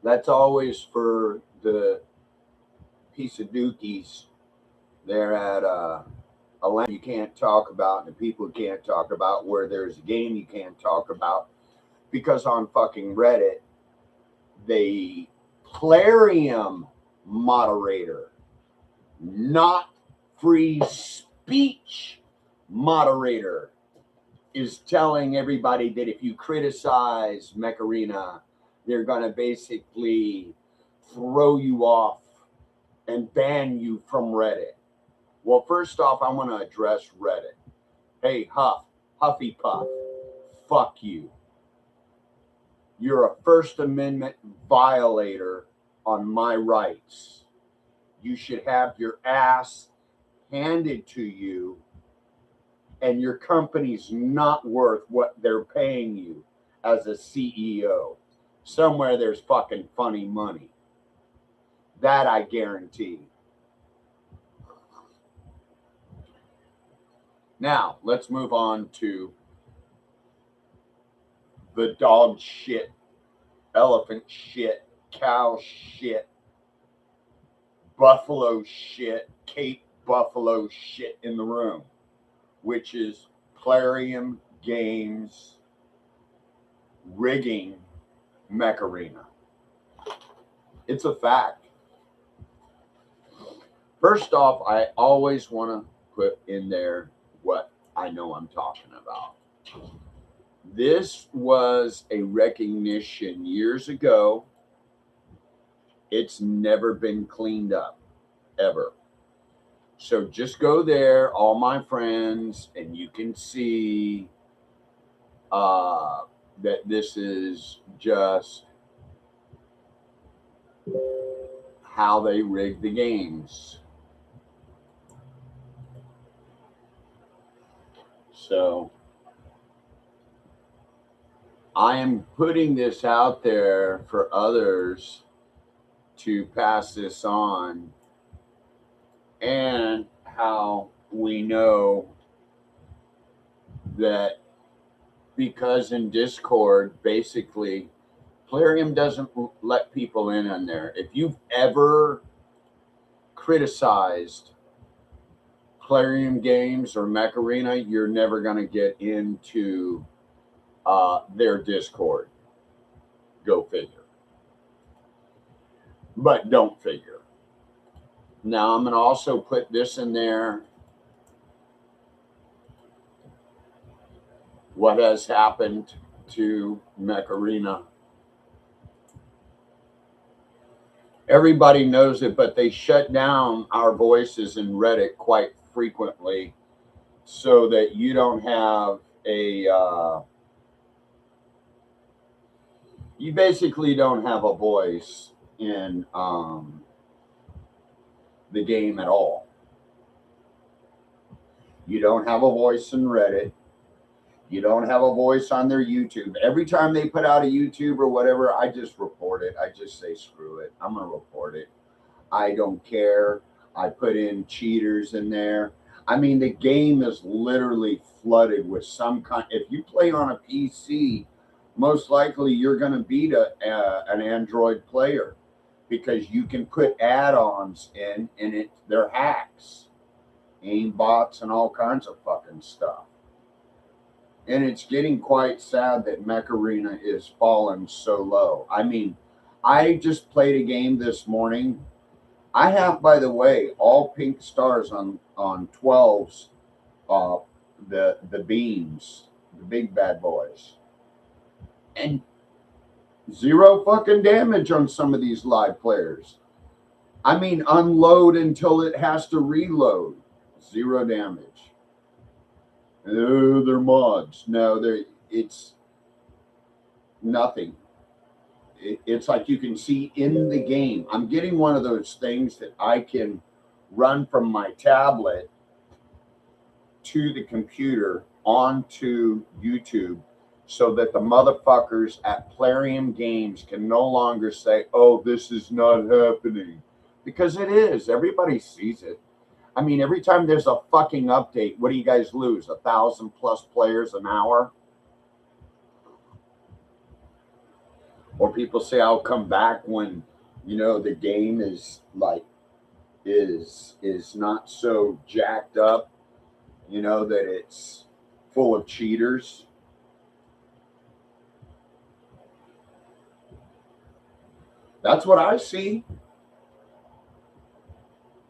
That's always for the piece of dookies there at a land you can't talk about and the people can't talk about, where there's a game you can't talk about, because on fucking Reddit, the Plarium moderator, not free speech moderator, is telling everybody that if you criticize Mech Arena, they're going to basically throw you off and ban you from Reddit. Well, first off, I want to address Reddit. Hey, Huffy Puff, fuck you. You're a First Amendment violator on my rights. You should have your ass handed to you, and your company's not worth what they're paying you as a CEO. Somewhere there's fucking funny money. That I guarantee. Now, let's move on to the dog shit, elephant shit, cow shit, buffalo shit, Cape Buffalo shit in the room, which is Plarium Games rigging Mech Arena. It's a fact. First off, I always want to put in there what I know I'm talking about. This was a recognition years ago. It's never been cleaned up, ever. So just go there, all my friends, and you can see that this is just how they rig the games. So I am putting this out there for others to pass this on, and how we know that because in Discord, basically, Plarium doesn't let people in on there. If you've ever criticized Plarium Games or Mech Arena, you're never going to get into their Discord. Go figure. But don't figure. Now, I'm going to also put this in there. What has happened to Mech Arena? Everybody knows it, but they shut down our voices in Reddit quite frequently so that you don't have a... you basically don't have a voice in the game at all. You don't have a voice in Reddit. You don't have a voice on their YouTube. Every time they put out a YouTube or whatever, I just report it. I just say, screw it. I'm going to report it. I don't care. I put in cheaters in there. I mean, the game is literally flooded with some kind. If you play on a PC, most likely you're going to beat an Android player, because you can put add-ons in, and they're hacks, aim bots, and all kinds of fucking stuff. And it's getting quite sad that Mech Arena is falling so low. I mean, I just played a game this morning. I have, by the way, all pink stars on 12s, the beams, the big bad boys. And 0 fucking damage on some of these live players. I mean, unload until it has to reload. 0 damage. Oh, they're mods. No, it's nothing. It's like you can see in the game. I'm getting one of those things that I can run from my tablet to the computer onto YouTube, so that the motherfuckers at Plarium Games can no longer say, oh, this is not happening. Because it is. Everybody sees it. I mean, every time there's a fucking update, what do you guys lose? 1,000+ players an hour? Or people say I'll come back when, you know, the game is like is not so jacked up, you know, that it's full of cheaters. That's what I see.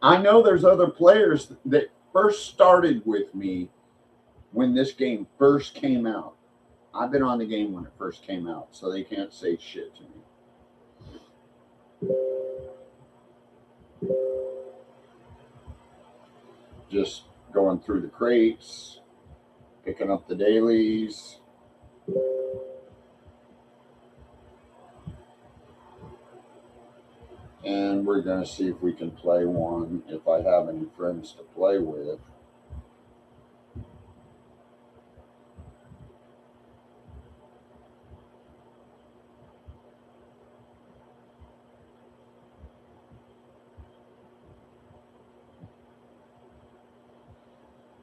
I know there's other players that first started with me when this game first came out. I've been on the game when it first came out, so they can't say shit to me. Just going through the crates, picking up the dailies. And we're going to see if we can play one if I have any friends to play with.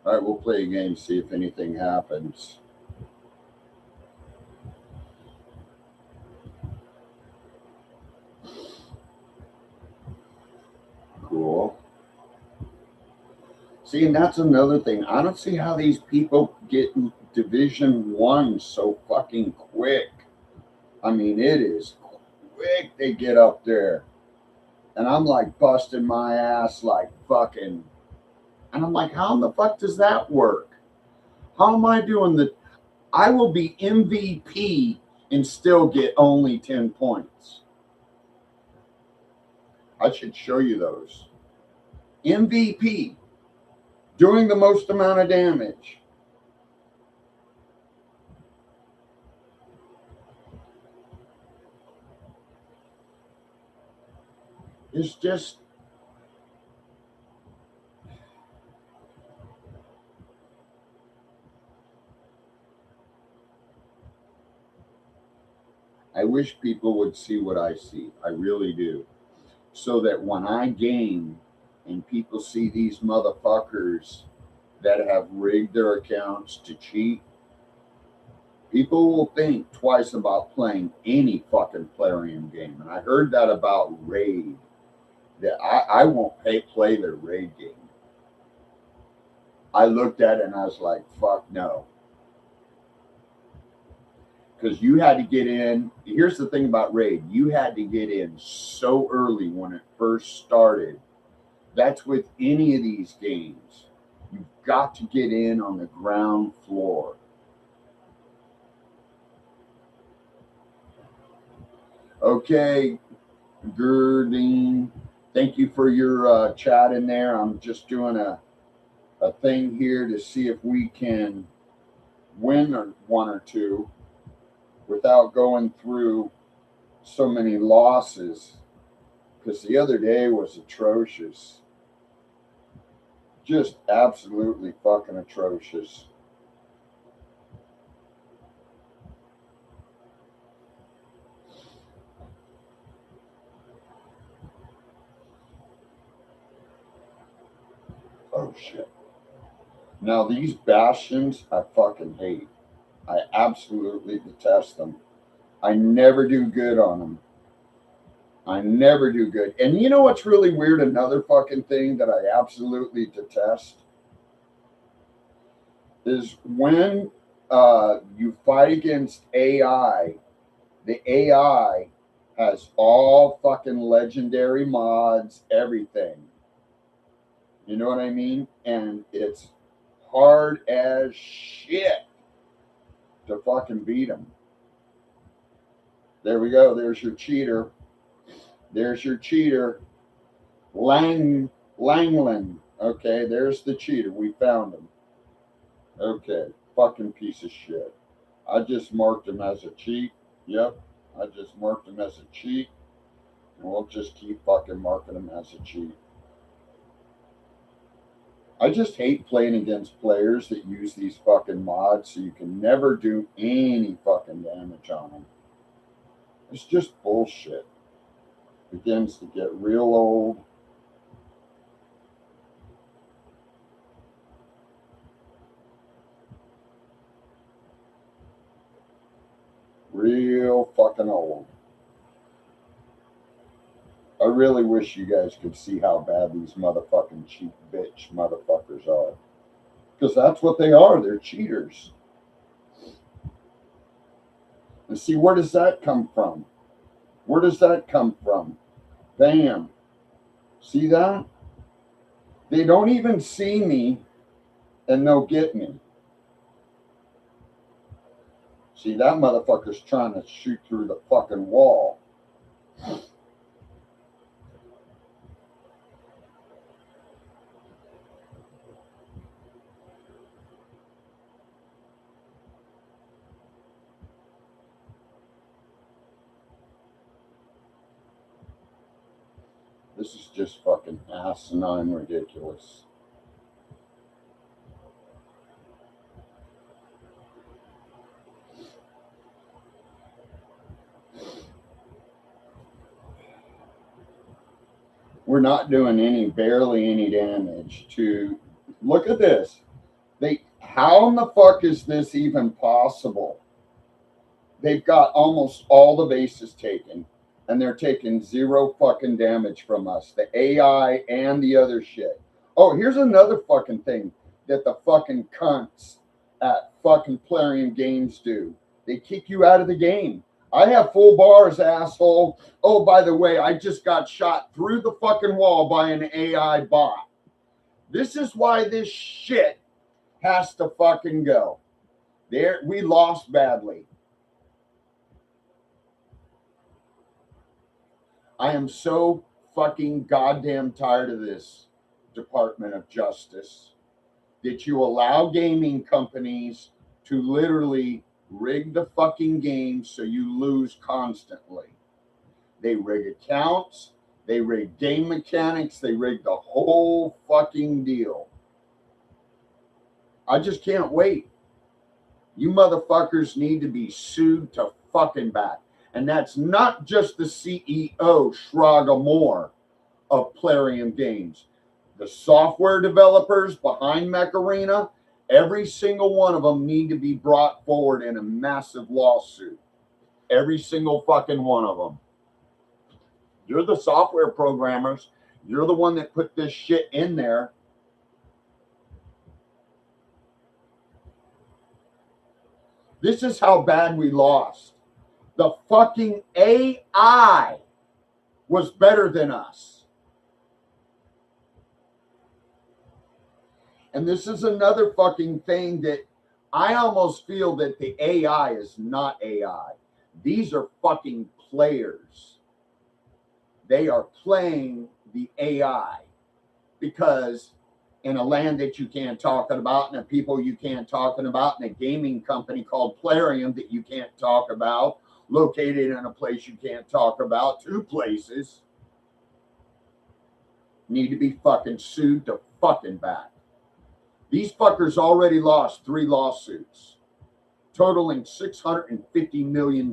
All right, we'll play a game, see if anything happens. Cool. See, and that's another thing. I don't see how these people get Division 1 so fucking quick. I mean, it is quick they get up there. And I'm like busting my ass like fucking. And I'm like, how in the fuck does that work? How am I doing the. I will be MVP and still get only 10 points. I should show you those. MVP, doing the most amount of damage. It's just. I wish people would see what I see. I really do. So that when I game and people see these motherfuckers that have rigged their accounts to cheat, people will think twice about playing any fucking Plarium game. And I heard that about Raid, that I won't play their Raid game. I looked at it and I was like, fuck no. Because you had to get in. Here's the thing about Raid, you had to get in so early when it first started. That's with any of these games. You've got to get in on the ground floor. Okay, Gerdine, thank you for your chat in there. I'm just doing a thing here to see if we can win one or two without going through so many losses, because the other day was atrocious. Just absolutely fucking atrocious. Oh shit. Now these bastions I fucking hate. I absolutely detest them. I never do good on them. I never do good. And you know what's really weird? Another fucking thing that I absolutely detest is when you fight against AI, the AI has all fucking legendary mods, everything. You know what I mean? And it's hard as shit to fucking beat them. There we go. There's your cheater. There's your cheater. Langland. Okay, there's the cheater. We found him. Okay, fucking piece of shit. I just marked him as a cheat. Yep, I just marked him as a cheat. And we'll just keep fucking marking him as a cheat. I just hate playing against players that use these fucking mods so you can never do any fucking damage on them. It's just bullshit. It begins to get real old. Real fucking old. really wish you guys could see how bad these motherfucking cheap bitch motherfuckers are. Because that's what they are. They're cheaters. And see, where does that come from? Where does that come from? Bam. See that? They don't even see me and they'll get me. See, that motherfucker's trying to shoot through the fucking wall. This is just fucking asinine ridiculous. We're not doing barely any damage to, look at this. How in the fuck is this even possible? They've got almost all the bases taken and they're taking zero fucking damage from us. The AI and the other shit. Oh, here's another fucking thing that the fucking cunts at fucking Plarium Games do. They kick you out of the game. I have full bars, asshole. Oh, by the way, I just got shot through the fucking wall by an AI bot. This is why this shit has to fucking go. There, we lost badly. I am so fucking goddamn tired of this Department of Justice that you allow gaming companies to literally rig the fucking game so you lose constantly. They rig accounts, they rig game mechanics, they rig the whole fucking deal. I just can't wait. You motherfuckers need to be sued to fucking back. And that's not just the CEO, Shraga Moore, of Plarium Games. The software developers behind Mech Arena, every single one of them need to be brought forward in a massive lawsuit. Every single fucking one of them. You're the software programmers. You're the one that put this shit in there. This is how bad we lost. The fucking AI was better than us. And this is another fucking thing that I almost feel that the AI is not AI. These are fucking players. They are playing the AI because in a land that you can't talk about, and a people you can't talk about, and a gaming company called Plarium that you can't talk about, located in a place you can't talk about, two places, need to be fucking sued to fucking back. These fuckers already lost 3 lawsuits, totaling $650 million.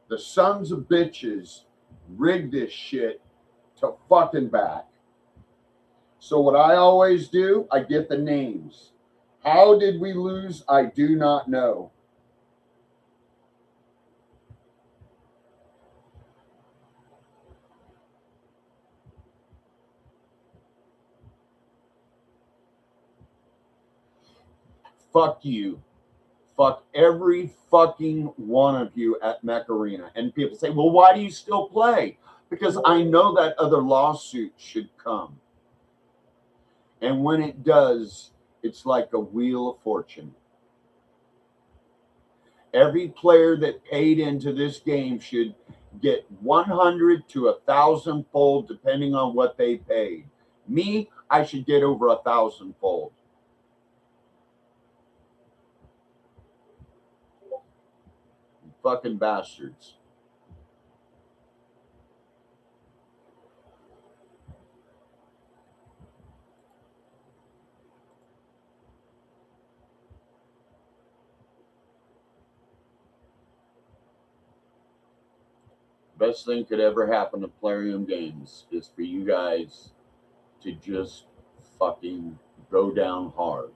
The sons of bitches rigged this shit to fucking back. So what I always do, I get the names. How did we lose? I do not know. Fuck you. Fuck every fucking one of you at Mech Arena. And people say, well, why do you still play? Because I know that other lawsuit should come. And when it does, it's like a wheel of fortune. Every player that paid into this game should get 100 to 1,000 fold, depending on what they paid. Me, I should get over 1,000 fold. Fucking bastards. Best thing could ever happen to Plarium Games is for you guys to just fucking go down hard.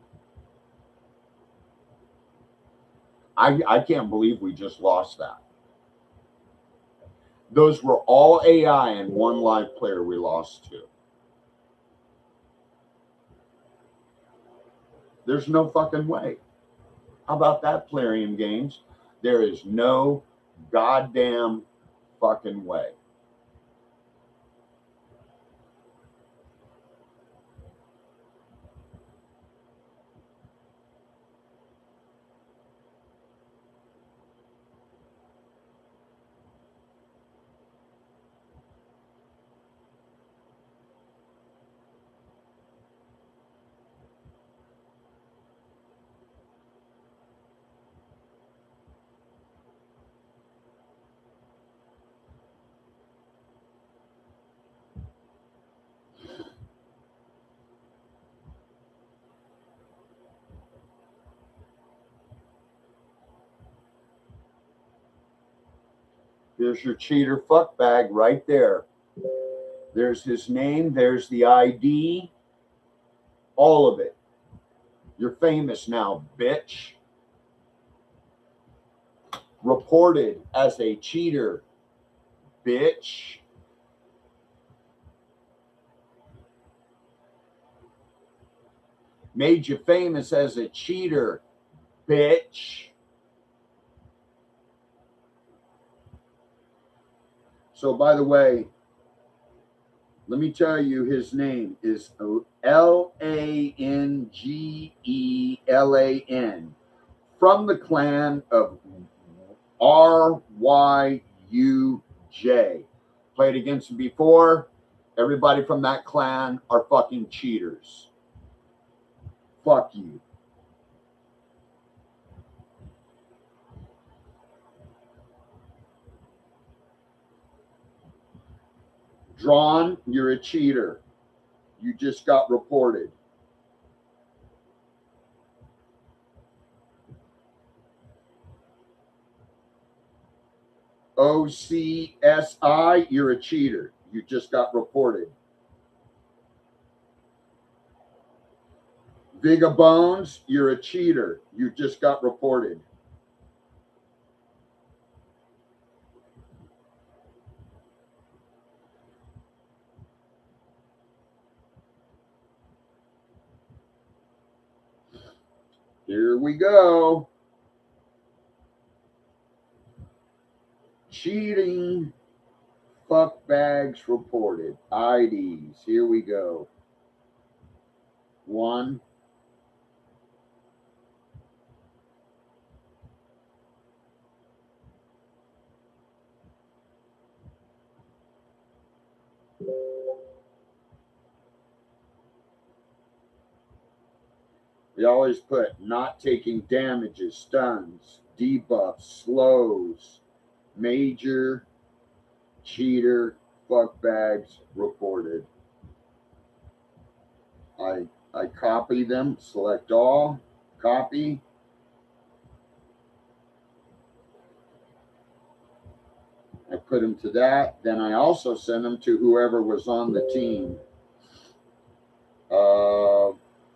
I can't believe we just lost that. Those were all AI and one live player we lost to. There's no fucking way. How about that, Plarium Games? There is no goddamn fucking way. There's your cheater fuck bag right there. There's his name, there's the ID, all of it. You're famous now, bitch. Reported as a cheater, bitch. Made you famous as a cheater, bitch. So, by the way, let me tell you, his name is Langelan, from the clan of RYUJ. Played against him before. Everybody from that clan are fucking cheaters. Fuck you. Drawn, you're a cheater. You just got reported. OCSI, you're a cheater. You just got reported. Vigabones, you're a cheater. You just got reported. Here we go. Cheating fuck bags reported. IDs. Here we go. 1. We always put not taking damages, stuns, debuffs, slows, major cheater fuck bags reported. I copy them, select all, copy. I put them to that. Then I also send them to whoever was on the team.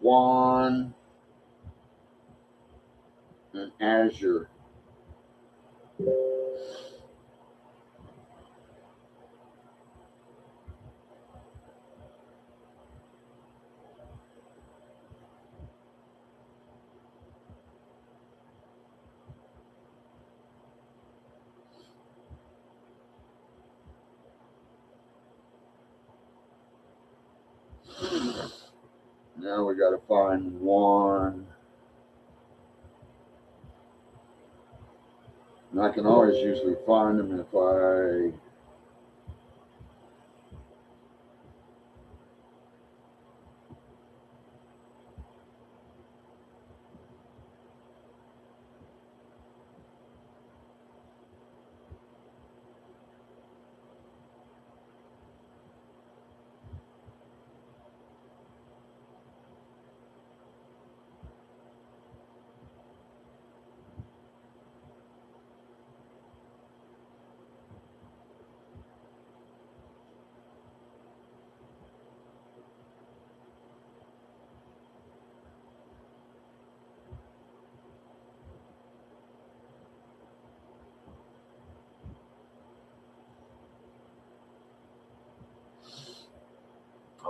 Juan and Azure. Now we got to find one. And I can always usually find them if I...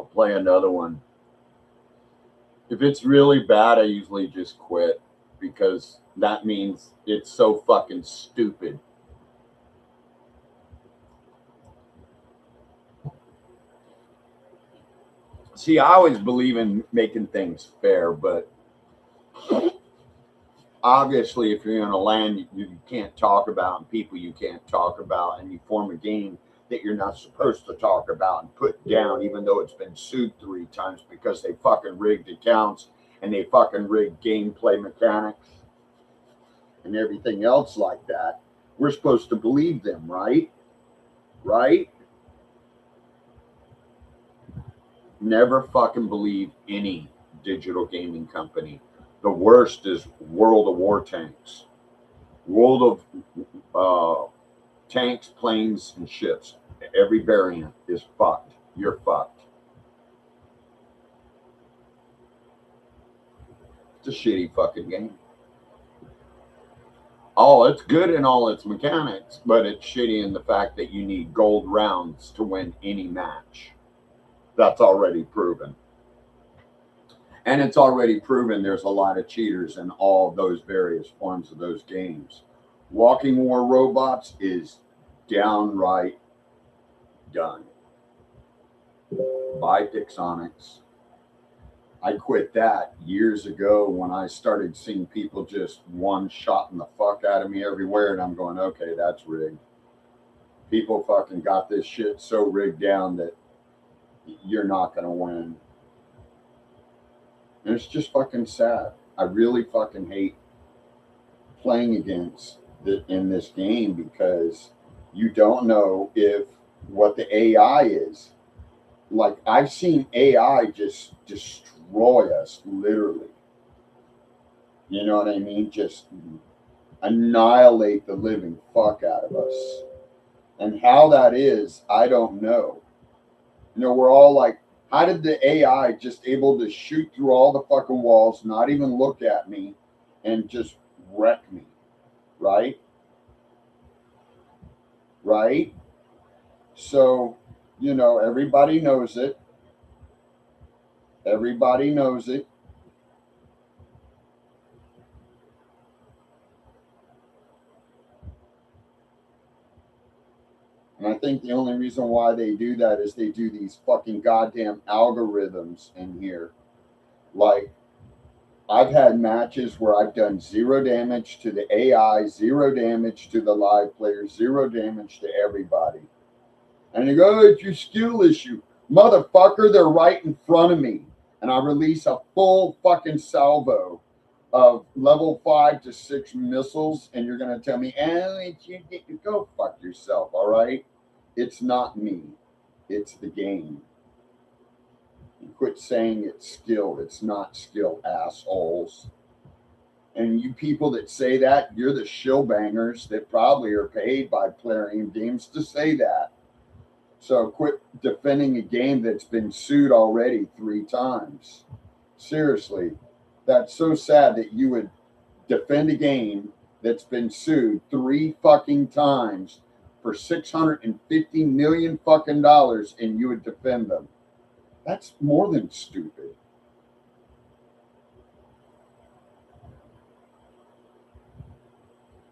I'll play another one. If it's really bad, I usually just quit because that means it's so fucking stupid. See, I always believe in making things fair, but obviously if you're in a land you can't talk about and people you can't talk about, and you form a game that you're not supposed to talk about and put down, even though it's been sued 3 times because they fucking rigged accounts and they fucking rigged gameplay mechanics and everything else like that, we're supposed to believe them, right? Right? Never fucking believe any digital gaming company. The worst is World of War tanks. World of tanks, planes, and ships. Every variant is fucked. You're fucked. It's a shitty fucking game. Oh, it's good in all its mechanics, but it's shitty in the fact that you need gold rounds to win any match. That's already proven. And it's already proven there's a lot of cheaters in all those various forms of those games. Walking War Robots is downright done. By Pixonics. I quit that years ago when I started seeing people just one-shotting the fuck out of me everywhere, and I'm going, okay, that's rigged. People fucking got this shit so rigged down that you're not going to win. And it's just fucking sad. I really fucking hate playing against in this game because you don't know if what the AI is. Like, I've seen AI just destroy us, literally. You know what I mean? Just annihilate the living fuck out of us. And how that is, I don't know. You know, we're all like, how did the AI just able to shoot through all the fucking walls, not even look at me, and just wreck me? Right? Right? So, you know, everybody knows it. Everybody knows it. And I think the only reason why they do that is they do these fucking goddamn algorithms in here. Like, I've had matches where I've done 0 damage to the AI, 0 damage to the live players, 0 damage to everybody. And you go, oh, it's your skill issue. Motherfucker, they're right in front of me. And I release a full fucking salvo of level 5 to 6 missiles, and you're going to tell me, you go fuck yourself, all right? It's not me. It's the game. You quit saying it's skill. It's not skill, assholes. And you people that say that, you're the shill bangers that probably are paid by Plarium Games to say that. So quit defending a game that's been sued already 3 times. Seriously, that's so sad that you would defend a game that's been sued 3 fucking times for $650 million fucking dollars, and you would defend them. That's more than stupid.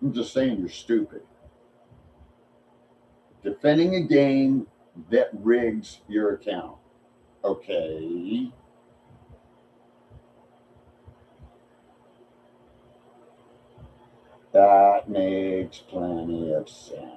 I'm just saying you're stupid. Defending a game that rigs your account. Okay. That makes plenty of sense.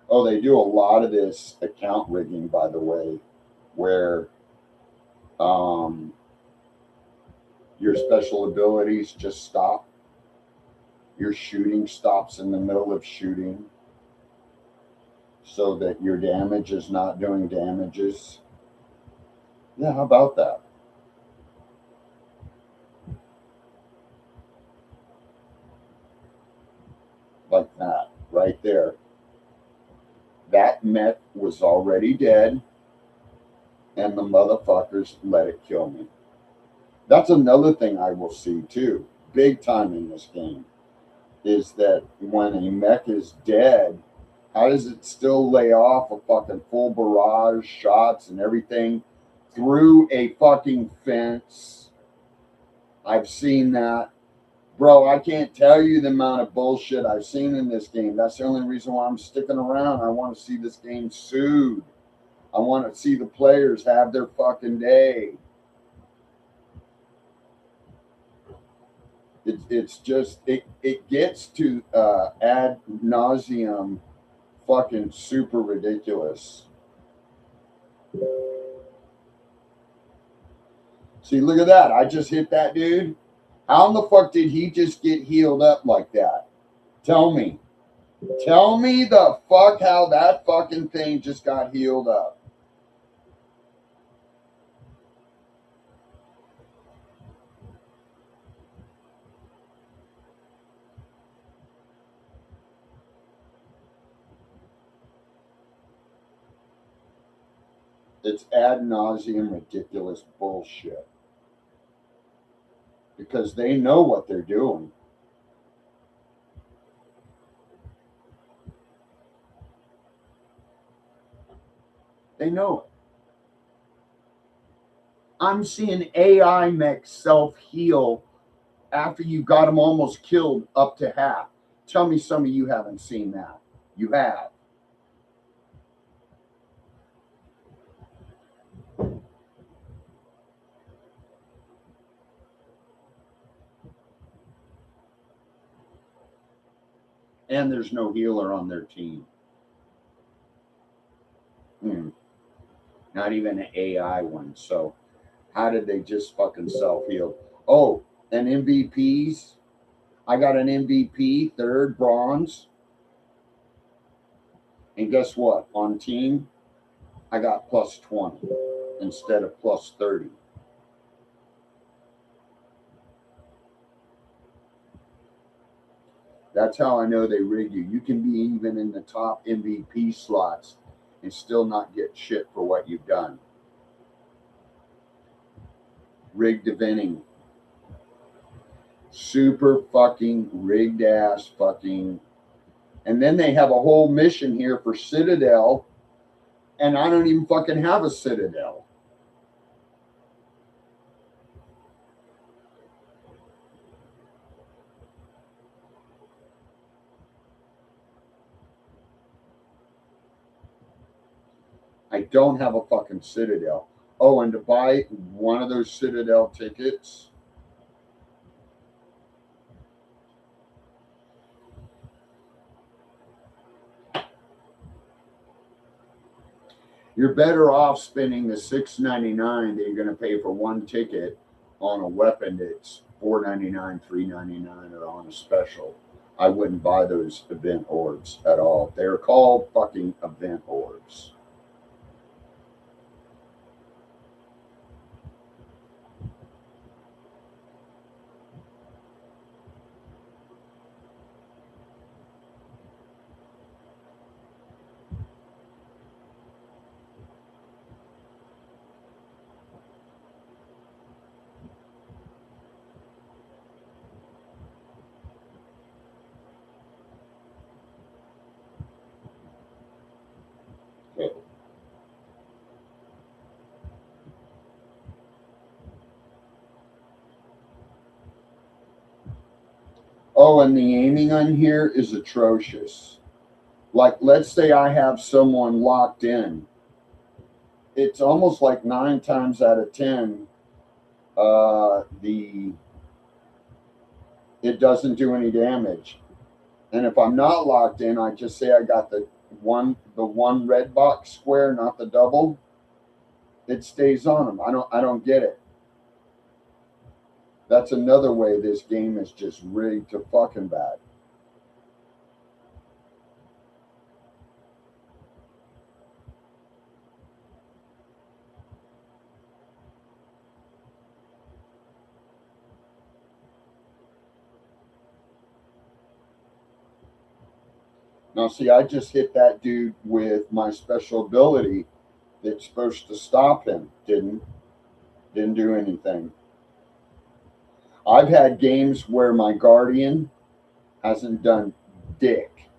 Oh, they do a lot of this account rigging, by the way, where your special abilities just stop. Your shooting stops in the middle of shooting so that your damage is not doing damages. Yeah, how about that? Like that, right there. That mech was already dead, and the motherfuckers let it kill me. That's another thing I will see too, big time in this game, is that when a mech is dead, how does it still lay off a fucking full barrage shots and everything through a fucking fence? I've seen that. Bro, I can't tell you the amount of bullshit I've seen in this game. That's the only reason why I'm sticking around. I want to see this game sued. I want to see the players have their fucking day. It's just, it gets to ad nauseum fucking super ridiculous. See, look at that. I just hit that dude. How in the fuck did he just get healed up like that? Tell me. Tell me the fuck how that fucking thing just got healed up. It's ad nauseum ridiculous bullshit. Because they know what they're doing. They know it. I'm seeing AI mech self-heal after you got them almost killed up to half. Tell me some of you haven't seen that. You have. And there's no healer on their team. Not even an AI one. So how did they just fucking self-heal? Oh, and MVPs. I got an MVP, third bronze. And guess what? On team, I got plus 20 instead of plus 30. That's how I know they rig you. You can be even in the top MVP slots and still not get shit for what you've done. Rigged eventing. Super fucking rigged ass fucking. And then they have a whole mission here for Citadel, and I don't even fucking have a Citadel. I don't have a fucking Citadel. Oh, and to buy one of those Citadel tickets, you're better off spending the $6.99 that you're going to pay for one ticket on a weapon that's $4.99, $3.99, or on a special. I wouldn't buy those event orbs at all. They're called fucking event orbs. Oh, and the aiming on here is atrocious. Like, let's say I have someone locked in. It's almost like 9 times out of 10, it doesn't do any damage. And if I'm not locked in, I just say I got the one red box square, not the double. It stays on them. I don't get it. That's another way this game is just rigged to fucking bad. Now, see, I just hit that dude with my special ability that's supposed to stop him. Didn't do anything. I've had games where my guardian hasn't done dick.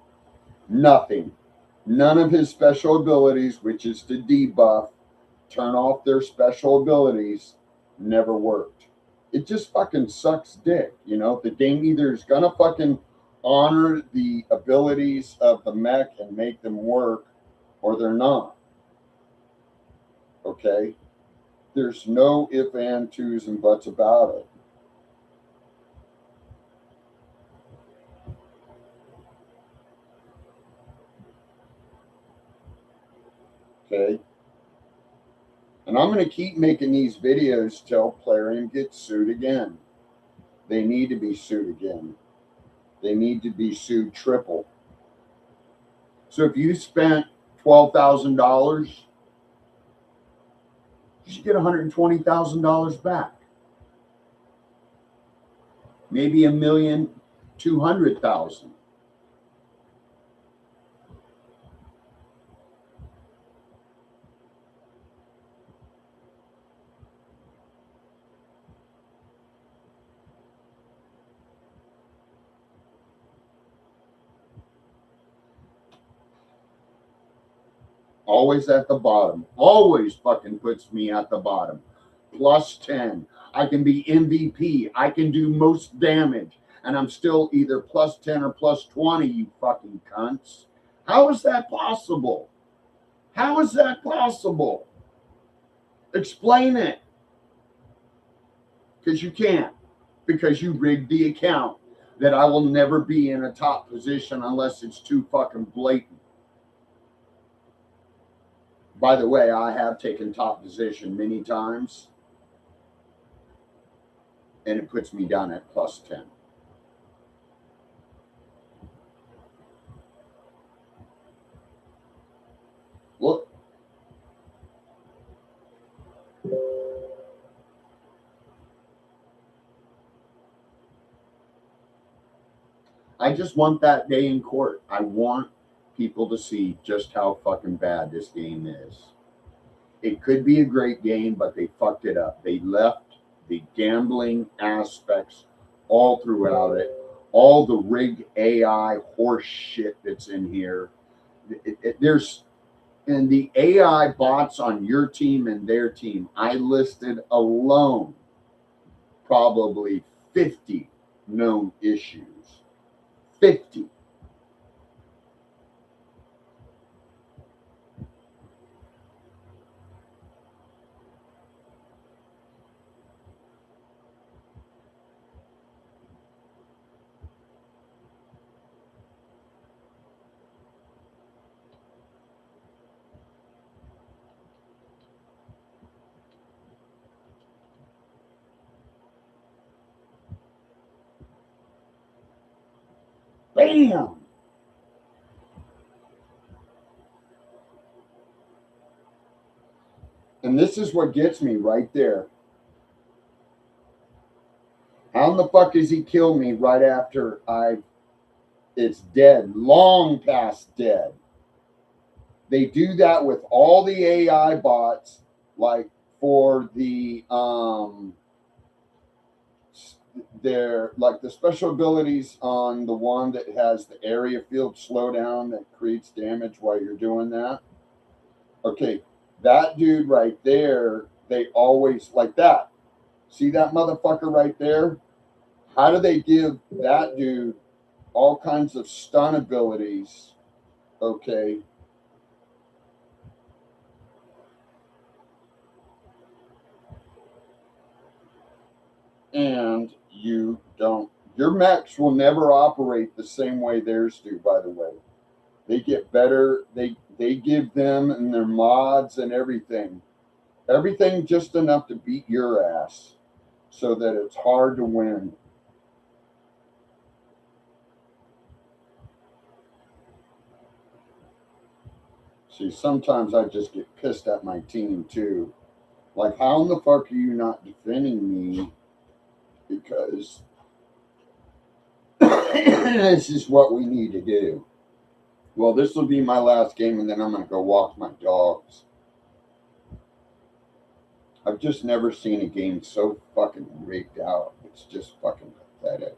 Nothing. None of his special abilities, which is to debuff, turn off their special abilities, never worked. It just fucking sucks dick, you know? The game either is gonna fucking honor the abilities of the mech and make them work, or they're not. Okay? There's no if, and, twos, and buts about it. Okay? And I'm going to keep making these videos till Plarium gets sued again. They need to be sued again. They need to be sued triple. So if you spent $12,000, you should get $120,000 back. Maybe $1,200,000. Always at the bottom. Always fucking puts me at the bottom. Plus 10. I can be MVP. I can do most damage. And I'm still either plus 10 or plus 20, you fucking cunts. How is that possible? How is that possible? Explain it. Because you can't. Because you rigged the account that I will never be in a top position unless it's too fucking blatant. By the way, I have taken top position many times, and it puts me down at plus 10. Look. I just want that day in court. I want people to see just how fucking bad this game is. It could be a great game, but they fucked it up. They left the gambling aspects all throughout it. All the rigged AI horse shit that's in here. There's and the AI bots on your team and their team. I listed alone probably 50 known issues. 50. Bam! And this is what gets me right there. How in the fuck does he kill me right after it's dead, long past dead? They do that with all the AI bots, like for their like the special abilities on the one that has the area field slowdown that creates damage while you're doing that. Okay, that dude right there, they always like that. See that motherfucker right there? How do they give that dude all kinds of stun abilities? Okay. And you don't. Your mechs will never operate the same way theirs do, by the way. They get better. They give them and their mods and everything. Everything just enough to beat your ass so that it's hard to win. See, sometimes I just get pissed at my team too. Like, how in the fuck are you not defending me? Because this is what we need to do. Well, this will be my last game, and then I'm going to go walk my dogs. I've just never seen a game so fucking rigged out. It's It's just fucking pathetic.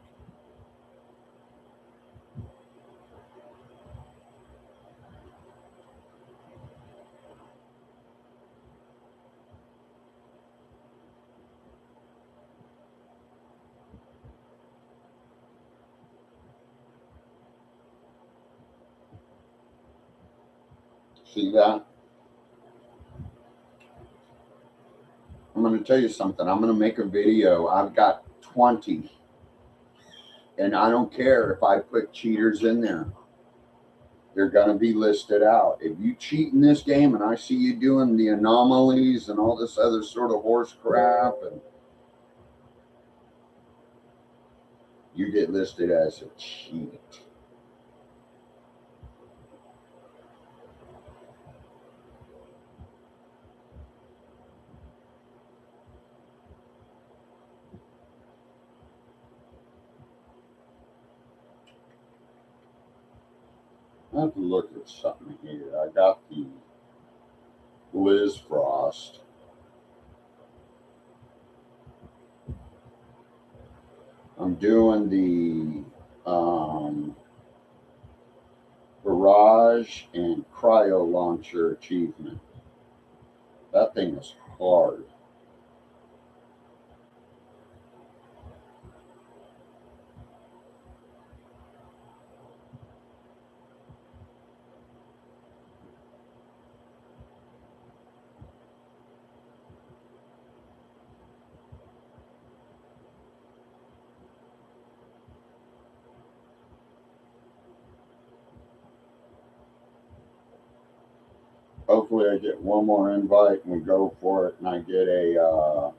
See that? I'm going to tell you something. I'm going to make a video. I've got 20. And I don't care if I put cheaters in there. They're going to be listed out. If you cheat in this game and I see you doing the anomalies and all this other sort of horse crap, and you get listed as a cheat. I have to look at something here. I got the Liz Frost. I'm doing the Barrage and Cryo Launcher achievement. That thing is hard. Hopefully I get one more invite and we go for it, and I get a,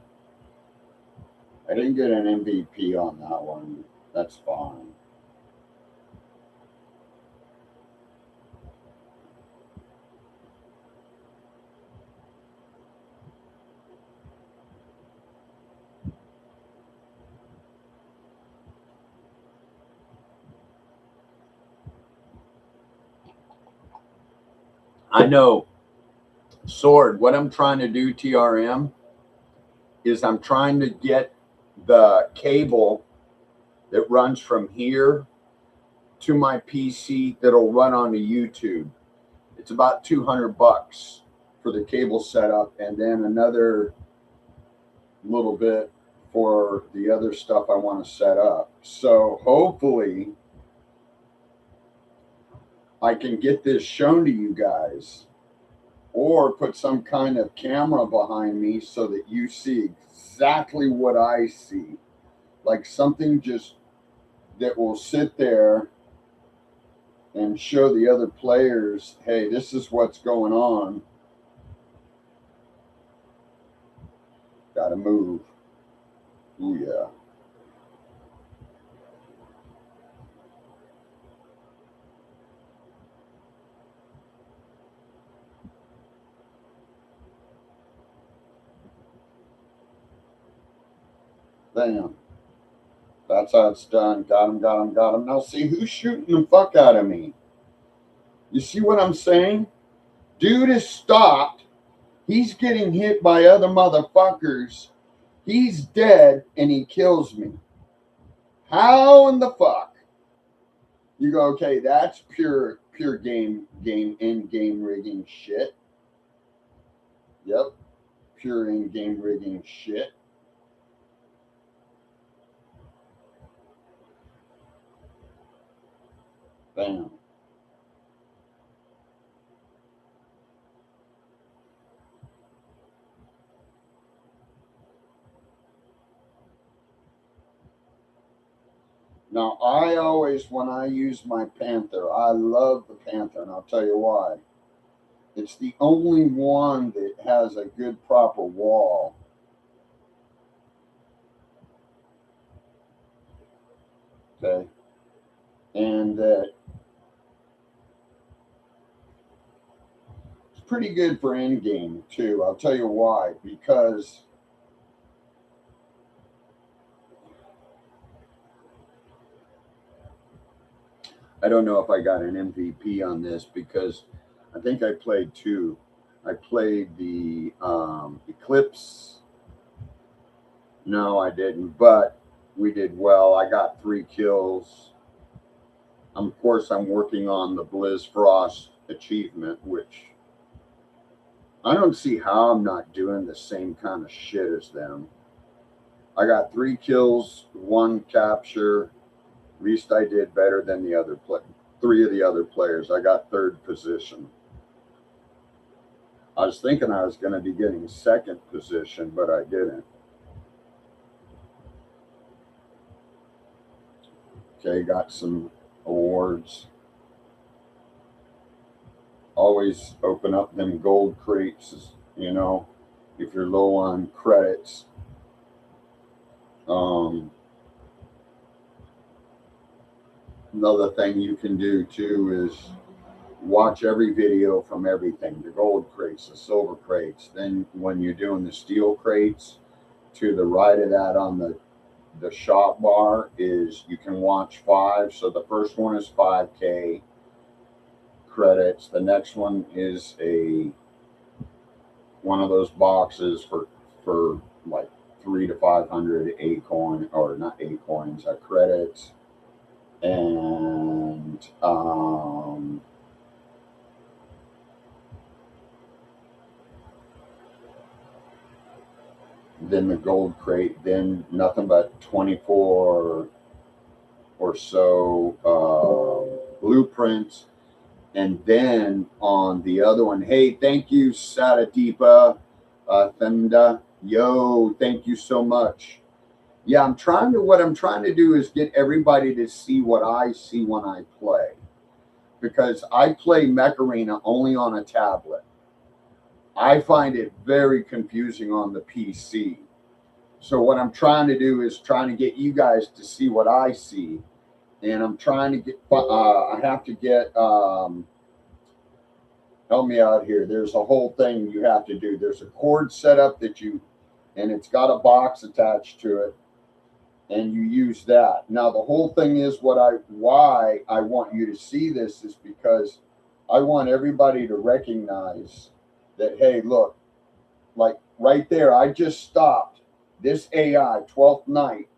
I didn't get an MVP on that one. That's fine. I know, Sword, what I'm trying to do, TRM, is I'm trying to get the cable that runs from here to my PC that'll run onto YouTube. It's about $200 for the cable setup, and then another little bit for the other stuff I want to set up. So hopefully I can get this shown to you guys, or put some kind of camera behind me so that you see exactly what I see. Like something just that will sit there and show the other players, hey, this is what's going on. Gotta move. Ooh, yeah. Bam. That's how it's done. Got him, got him, got him. Now see, who's shooting the fuck out of me? You see what I'm saying? Dude is stopped. He's getting hit by other motherfuckers. He's dead, and he kills me. How in the fuck? You go, okay, that's pure game in-game rigging shit. Yep. Pure in-game rigging shit. Bam. Now, I always, when I use my Panther, I love the Panther, and I'll tell you why. It's the only one that has a good, proper wall. Okay? And that it's pretty good for in-game, too. I'll tell you why. Because I don't know if I got an MVP on this, because I think I played two. I played the Eclipse. No, I didn't. But we did well. I got 3 kills. Of course, I'm working on the Blizz Frost achievement, which I don't see how I'm not doing the same kind of shit as them. I got 3 kills, 1 capture. At least I did better than the other 3 of the other players. I got 3rd position. I was thinking I was going to be getting 2nd position, but I didn't. Okay, got some awards. Always open up them gold crates, you know, if you're low on credits. Another thing you can do too is watch every video from everything, the gold crates, the silver crates. Then when you're doing the steel crates, to the right of that on the shop bar is you can watch 5. So the first one is 5K credits. The next one is one of those boxes for like 300 to 500 ACCOYNT, or not ACCOYNTs, credits. And then the gold crate, then nothing but 24 or so blueprints. And then on the other one, hey, thank you, Sadadeepa Themda. Yo, thank you so much. Yeah, what I'm trying to do is get everybody to see what I see when I play. Because I play Mech Arena only on a tablet. I find it very confusing on the PC. So what I'm trying to do is trying to get you guys to see what I see. And I'm trying to get, I have to get, help me out here. There's a whole thing you have to do. There's a cord setup and it's got a box attached to it. And you use that. Now, the whole thing is why I want you to see this is because I want everybody to recognize that, hey, look, like right there, I just stopped this AI 12th night,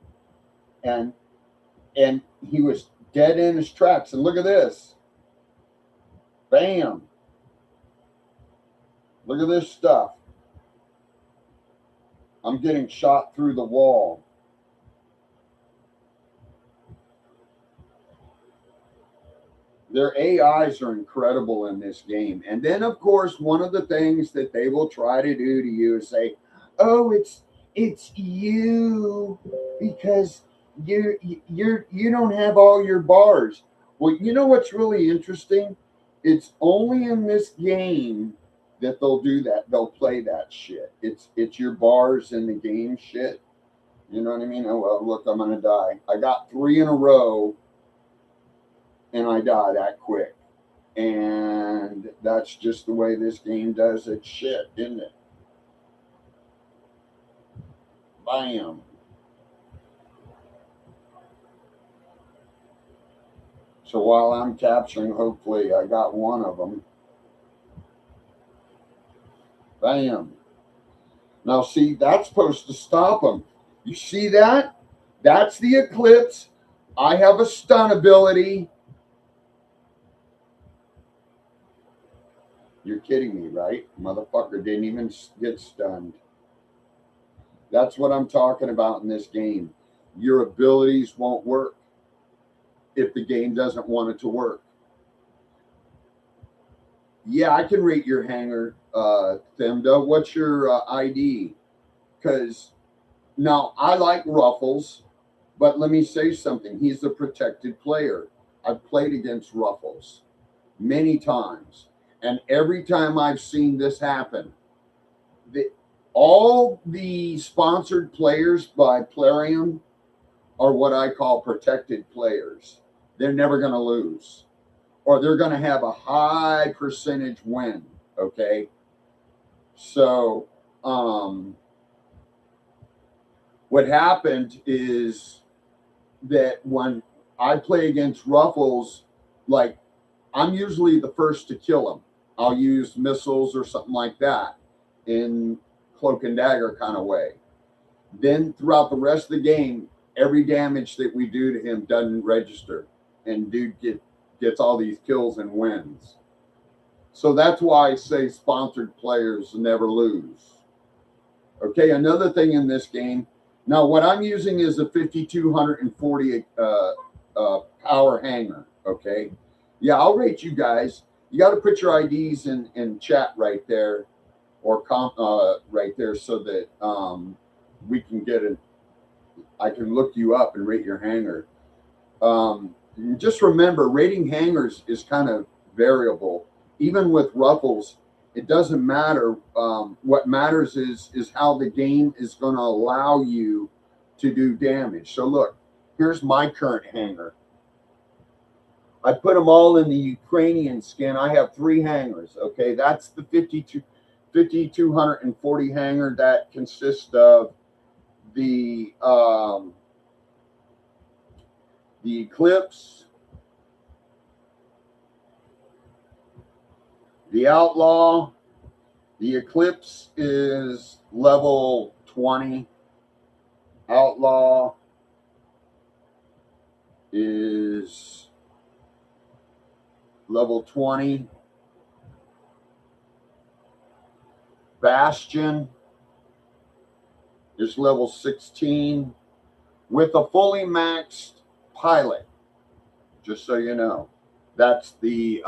and he was dead in his tracks. And look at this. Bam. Look at this stuff. I'm getting shot through the wall. Their AIs are incredible in this game. And then, of course, one of the things that they will try to do to you is say, oh, it's you because you don't have all your bars. Well, you know what's really interesting? It's only in this game that they'll do that. They'll play that shit. It's your bars in the game shit. You know what I mean? Oh, well, look, I'm going to die. I got 3 in a row. And I die that quick. And that's just the way this game does its shit, isn't it? Bam. So while I'm capturing, hopefully I got one of them. Bam. Now see, that's supposed to stop them. You see that? That's the Eclipse. I have a stun ability. You're kidding me, right? Motherfucker didn't even get stunned. That's what I'm talking about in this game. Your abilities won't work if the game doesn't want it to work. Yeah, I can rate your hanger, Themda. What's your ID? Because now I like Ruffles, but let me say something. He's a protected player. I've played against Ruffles many times. And every time I've seen this happen, all the sponsored players by Plarium are what I call protected players. They're never going to lose, or they're going to have a high percentage win. Okay. So, what happened is that when I play against Ruffles, like I'm usually the first to kill him. I'll use missiles or something like that in cloak and dagger kind of way. Then throughout the rest of the game, every damage that we do to him doesn't register, and dude gets all these kills and wins. So that's why I say sponsored players never lose. Okay, another thing in this game. Now, what I'm using is a 5240 power hanger. Okay, yeah, I'll rate you guys. You got to put your IDs in chat right there, or right there, so that we can get it. I can look you up and rate your hanger. Just remember, rating hangers is kind of variable. Even with ruffles, it doesn't matter. What matters is how the game is going to allow you to do damage. So look, here's my current hanger. I put them all in the Ukrainian skin. I have 3 hangers. Okay, that's the 5240 hanger that consists of the Eclipse, the Outlaw. The Eclipse is level 20. Outlaw is level 20. Bastion is level 16 with a fully maxed pilot, just so you know. That's the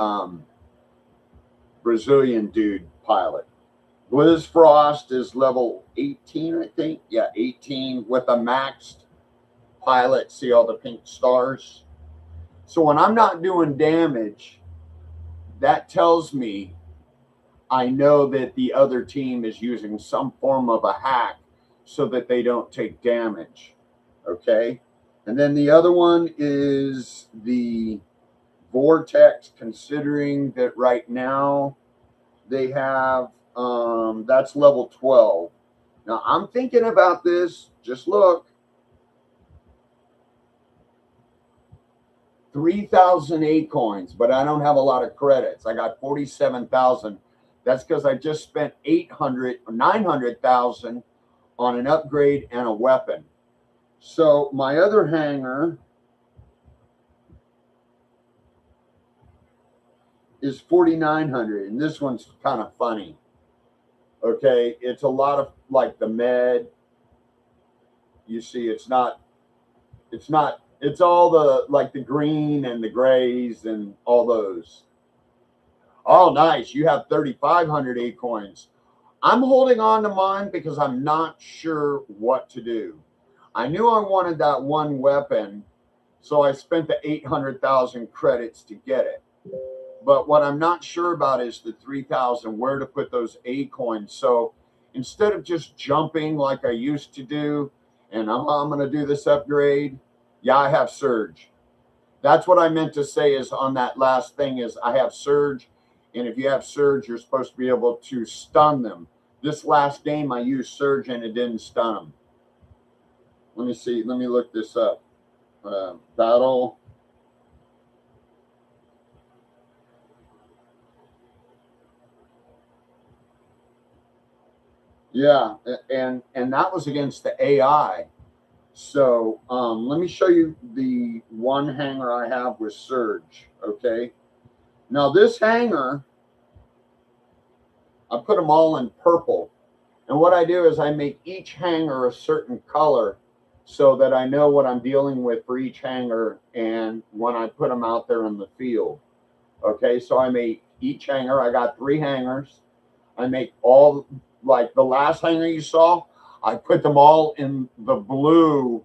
Brazilian dude pilot. Blizz Frost is level 18, I think. Yeah, 18 with a maxed pilot. See all the pink stars? So when I'm not doing damage, that tells me I know that the other team is using some form of a hack so that they don't take damage. Okay? And then the other one is the Vortex, considering that right now they have, that's level 12. Now, I'm thinking about this. Just look. 3,000 ACCOYNTs, but I don't have a lot of credits. I got 47,000. That's because I just spent 800 or 900,000 on an upgrade and a weapon. So my other hanger is 4,900, and this one's kind of funny. Okay, it's a lot of like the med. You see, it's all the like the green and the grays and all those. Oh, nice. You have 3,500 ACCOYNTs. I'm holding on to mine because I'm not sure what to do. I knew I wanted that one weapon, so I spent the 800,000 credits to get it. But what I'm not sure about is the 3,000, where to put those ACCOYNTs. So instead of just jumping like I used to do, and I'm going to do this upgrade, yeah, I have Surge. That's what I meant to say is on that last thing is I have Surge. And if you have Surge, you're supposed to be able to stun them. This last game, I used Surge and it didn't stun them. Let me see. Let me look this up. Battle. Yeah, and that was against the AI. So let me show you the one hanger I have with Surge. Okay. Now this hanger, I put them all in purple. And what I do is I make each hanger a certain color so that I know what I'm dealing with for each hanger and when I put them out there in the field. Okay, so I make each hanger. I got 3 hangers. I make all, like the last hanger you saw, I put them all in the blue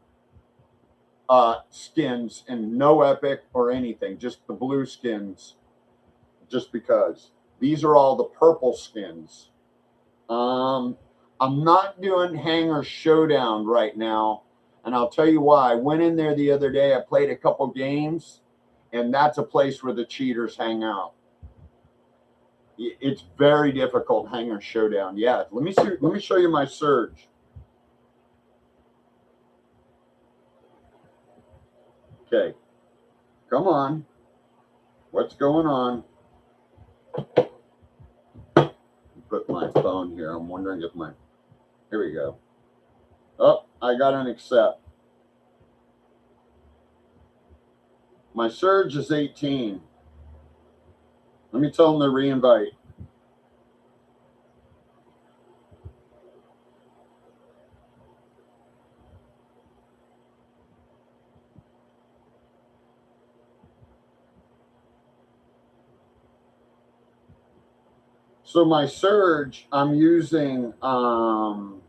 skins and no epic or anything, just the blue skins, just because. These are all the purple skins. I'm not doing Hanger Showdown right now, and I'll tell you why. I went in there the other day. I played a couple games, and that's a place where the cheaters hang out. It's very difficult, Hanger Showdown. Yeah, let me see. Let me show you my Surge. Okay, come on. What's going on? Put my phone here. I'm wondering if my, here we go. Oh, I got an accept. My surge is 18. Let me tell them to re-invite. So my surge, I'm using 12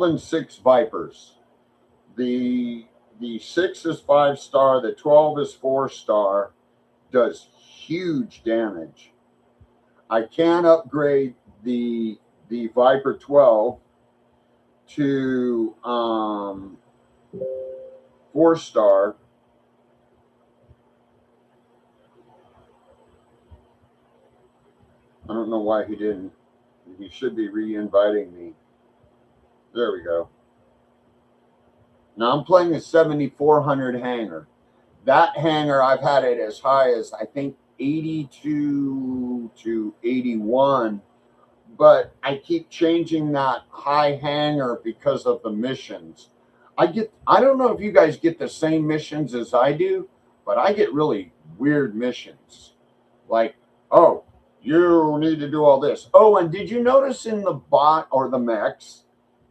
and 6 Vipers. The 6 is 5-star, the 12 is 4-star, does huge damage. I can upgrade the Viper 12 to 4-star. I don't know why he didn't. He should be re-inviting me. There we go. Now I'm playing a 7400 hanger. That hanger, I've had it as high as, I think, 82 to 81. But I keep changing that high hanger because of the missions. I don't know if you guys get the same missions as I do, but I get really weird missions. Like, oh, you need to do all this. Oh, and did you notice in the bot or the mechs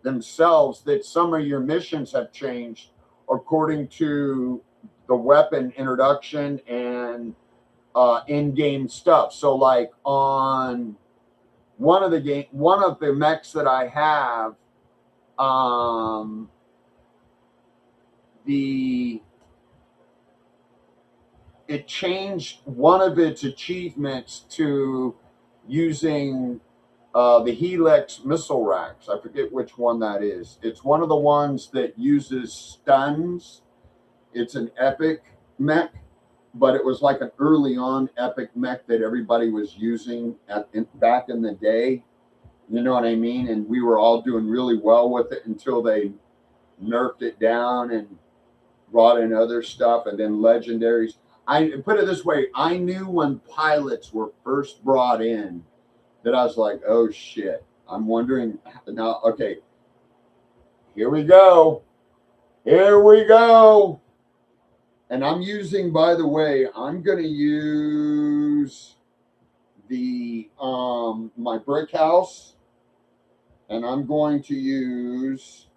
themselves that some of your missions have changed according to the weapon introduction and in-game stuff? So like on one of the mechs that I have, it changed one of its achievements to using the Helix missile racks. I forget which one that is. It's one of the ones that uses stuns. It's an epic mech, but it was like an early on epic mech that everybody was using back in the day. You know what I mean? And we were all doing really well with it until they nerfed it down and brought in other stuff, and then legendaries. I put it this way: I knew when pilots were first brought in that I was like, oh shit. I'm wondering now. Okay, here we go. Here we go. And I'm using, by the way, I'm going to use the my brick house, and I'm going to use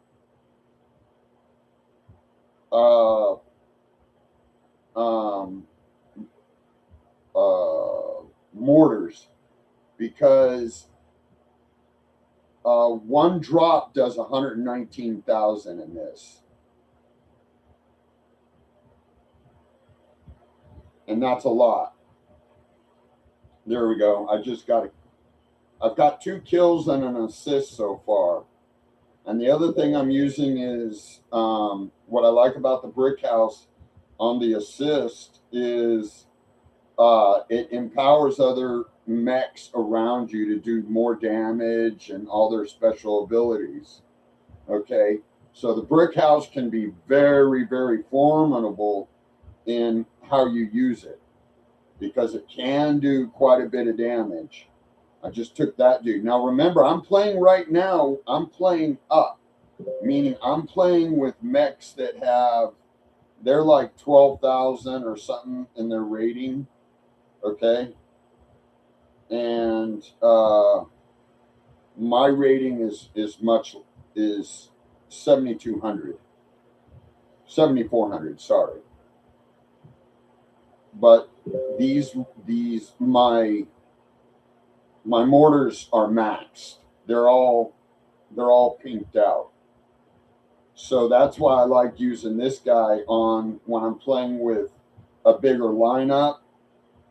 mortars, because one drop does 119,000 in this, and that's a lot. There we go. I've got 2 kills and an assist so far. And the other thing I'm using is what I like about the brick house on the assist is it empowers other mechs around you to do more damage and all their special abilities. Okay, so the brick house can be very, very formidable in how you use it, because it can do quite a bit of damage. I just took that dude. Now remember, I'm playing right now, I'm playing up, meaning I'm playing with mechs that have, they're like 12,000 or something in their rating. Okay. And my rating is 7,200, 7,400, sorry. But my mortars are maxed. They're all pinked out. So that's why I like using this guy on when I'm playing with a bigger lineup,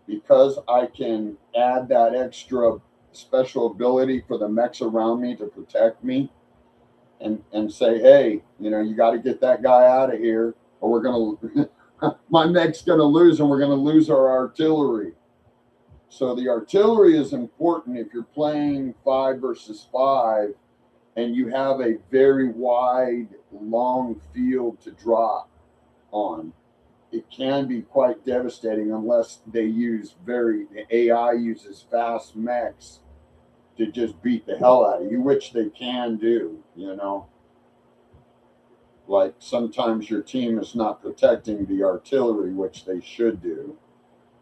because I can add that extra special ability for the mechs around me to protect me, and say, hey, you got to get that guy out of here, or we're gonna my mech's gonna lose, and we're gonna lose our artillery. So the artillery is important if you're playing 5 versus 5 and you have a very wide, long field to drop on. It can be quite devastating unless the AI uses fast mechs to just beat the hell out of you, which they can do, Like sometimes your team is not protecting the artillery, which they should do.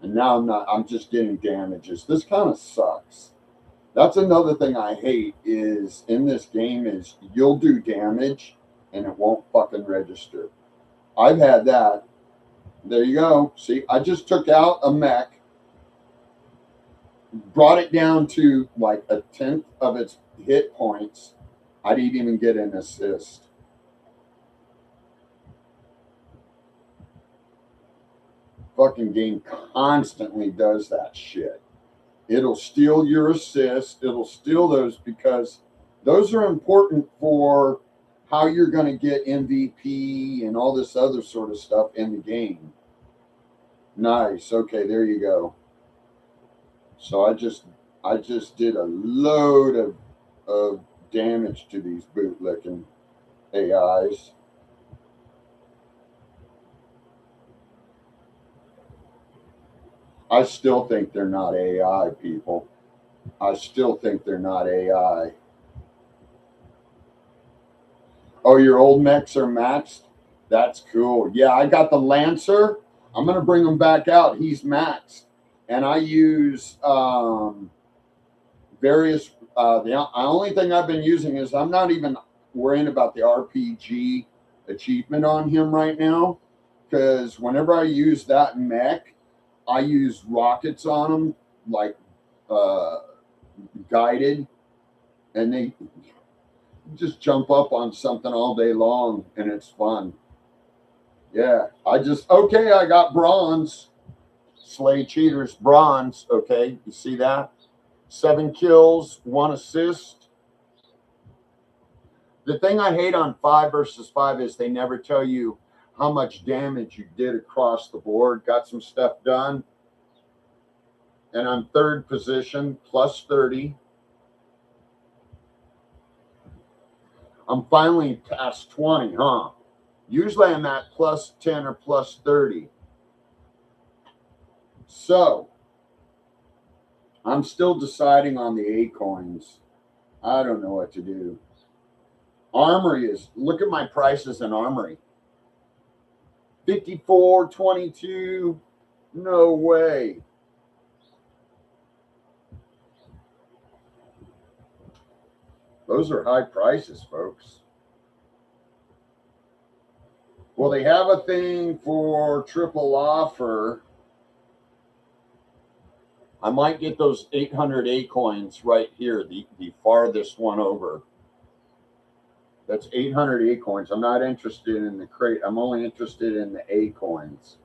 And now I'm just getting damages. This kind of sucks. That's another thing I hate is in this game is you'll do damage and it won't fucking register. I've had that. There you go. See, I just took out a mech, brought it down to like a tenth of its hit points. I didn't even get an assist. Fucking game constantly does that shit. It'll steal your assist. It'll steal those because those are important for how you're going to get MVP and all this other sort of stuff in the game. Nice. Okay, there you go. So I just did a load of damage to these bootlicking AIs. I still think they're not AI, people. I still think they're not AI. Oh, your old mechs are maxed? That's cool. Yeah, I got the Lancer. I'm going to bring him back out. He's maxed. And I use various... the only thing I've been using is I'm not even worrying about the RPG achievement on him right now. Because whenever I use that mech, I use rockets on them, like guided, and they just jump up on something all day long, and it's fun. Yeah, I got bronze. Slay cheaters, bronze. Okay, you see that? 7 kills, 1 assist. The thing I hate on 5 versus 5 is they never tell you how much damage you did across the board. Got some stuff done. And I'm 3rd position, plus 30. I'm finally past 20, huh? Usually I'm at plus 10 or plus 30. So, I'm still deciding on the A coins. I don't know what to do. Armory is, look at my prices in Armory. 54.22. No way. Those are high prices, folks. Well, they have a thing for triple offer. I might get those 800 A coins right here, the farthest one over. That's 800 A coins. I'm not interested in the crate. I'm only interested in the A coins.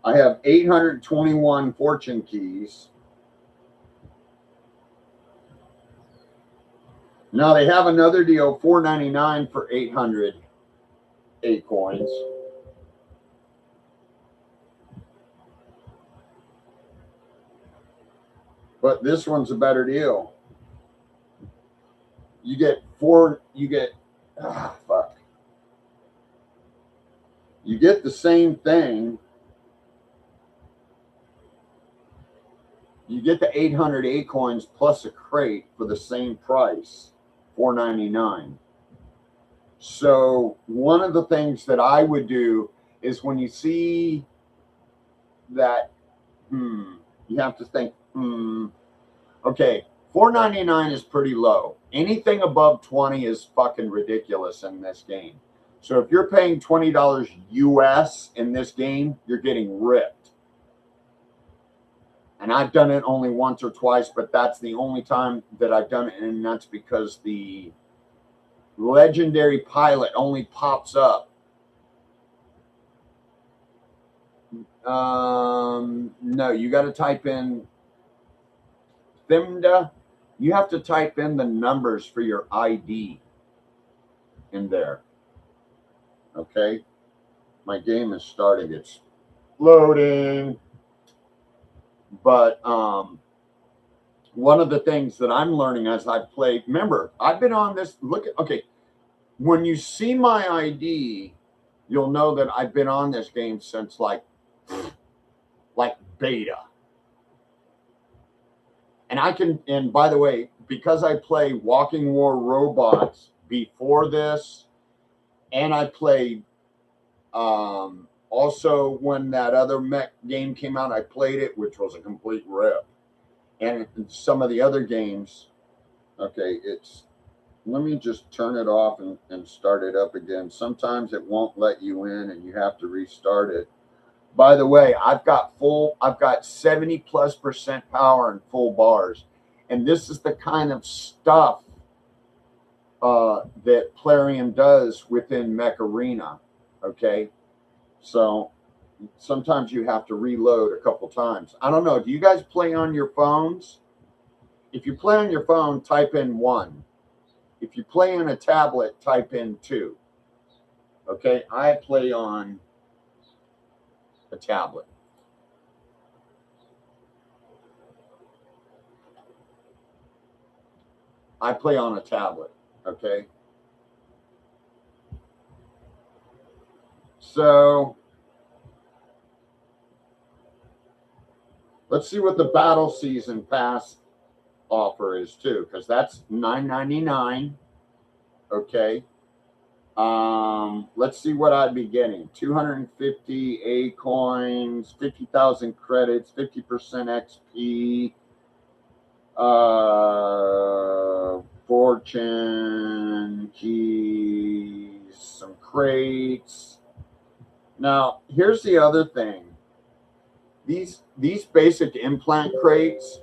I have 821 fortune keys. Now they have another deal, $4.99 for 800 A coins. But this one's a better deal. You get you get the same thing. You get the 800 A coins plus a crate for the same price, $4.99. So one of the things that I would do is when you see that, you have to think, okay, $4.99 is pretty low. Anything above 20 is fucking ridiculous in this game. So if you're paying $20 US in this game, you're getting ripped. And I've done it only once or twice, but that's the only time that I've done it, and that's because the legendary pilot only pops up. No, you got to type in Thimda. You have to type in the numbers for your ID in there. Okay, my game is starting. It's loading. But one of the things that I'm learning as I play, remember, I've been on this. Look at, okay, when you see my ID, you'll know that I've been on this game since like beta. And I can, and by the way, because I play Walking War Robots before this, And I played also when that other mech game came out, I played it, which was a complete rip. And some of the other games, okay, let me just turn it off and start it up again. Sometimes it won't let you in and you have to restart it. By the way, I've got 70+% power and full bars. And this is the kind of stuff that Plarium does within Mech Arena. Okay. So sometimes you have to reload a couple times. I don't know. Do you guys play on your phones? If you play on your phone, type in 1. If you play on a tablet, type in 2. Okay. I play on a tablet. I play on a tablet. Okay. So let's see what the Battle Season Pass offer is too, because that's $9.99. Okay. Let's see what I'd be getting. 250 A coins, 50,000 credits, 50% XP, fortune keys, some crates. Now, here's the other thing. These basic implant crates,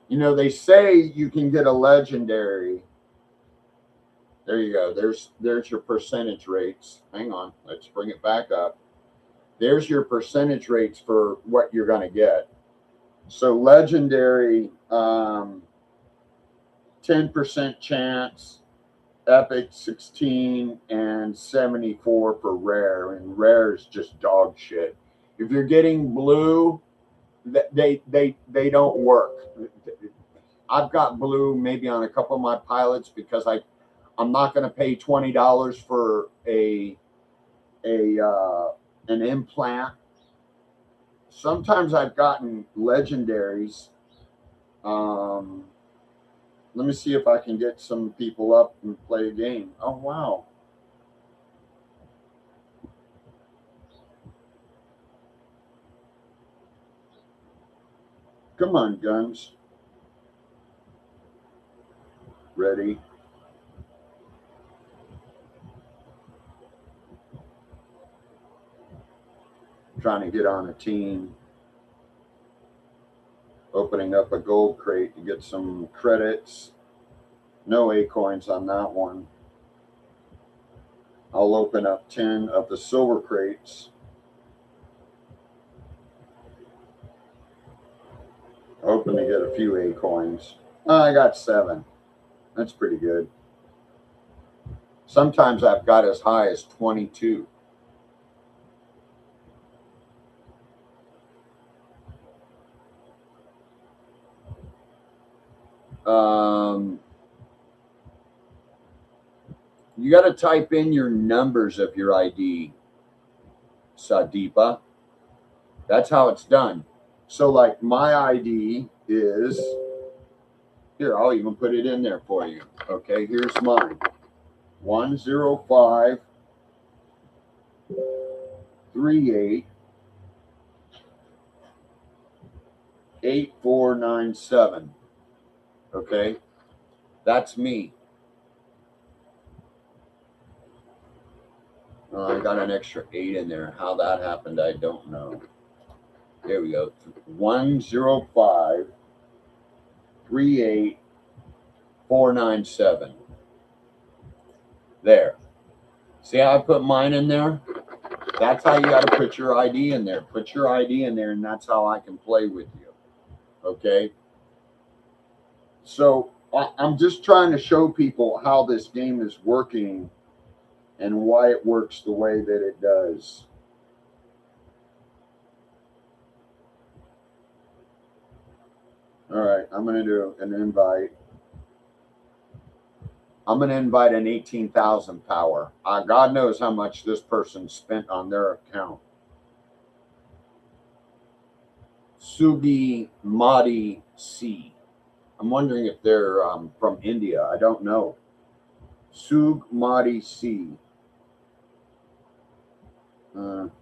you know, they say you can get a legendary. There you go. There's your percentage rates. Hang on. Let's bring it back up. There's your percentage rates for what you're going to get. So legendary, 10% chance, epic 16, and 74 for rare. And rare is just dog shit. If you're getting blue, they don't work. I've got blue maybe on a couple of my pilots because I'm not going to pay $20 for an implant. Sometimes I've gotten legendaries. Let me see if I can get some people up and play a game. Oh, wow. Come on, guns. Ready. Trying to get on a team. Opening up a gold crate to get some credits. No A coins on that one. I'll open up 10 of the silver crates. Hoping to get a few A coins. I got 7. That's pretty good. Sometimes I've got as high as 22. You got to type in your numbers of your ID, Sadipa. That's how it's done. So like my ID is, here, I'll even put it in there for you. Okay, here's mine. 105 38 8497. Okay, that's me. I got an extra 8 in there. How that happened, I don't know. There we go. 105 38 497. There. See how I put mine in there? That's how you got to put your ID in there. Put your ID in there, and that's how I can play with you. Okay? So I'm just trying to show people how this game is working and why it works the way that it does. All right, I'm going to do an invite. I'm going to invite an 18,000 power. God knows how much this person spent on their account. Sugi Madi C. I'm wondering if they're from India. I don't know. Sug Madi C. Let's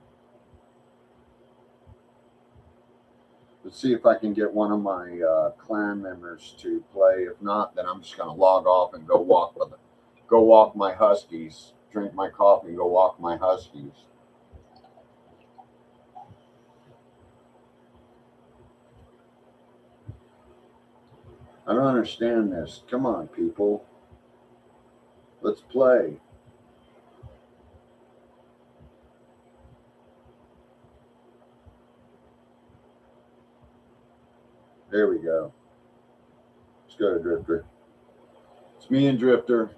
see if I can get one of my clan members to play. If not, then I'm just gonna log off and go walk my huskies, drink my coffee, and go walk my huskies. I don't understand this. Come on, people. Let's play. There we go. Let's go to Drifter. It's me and Drifter.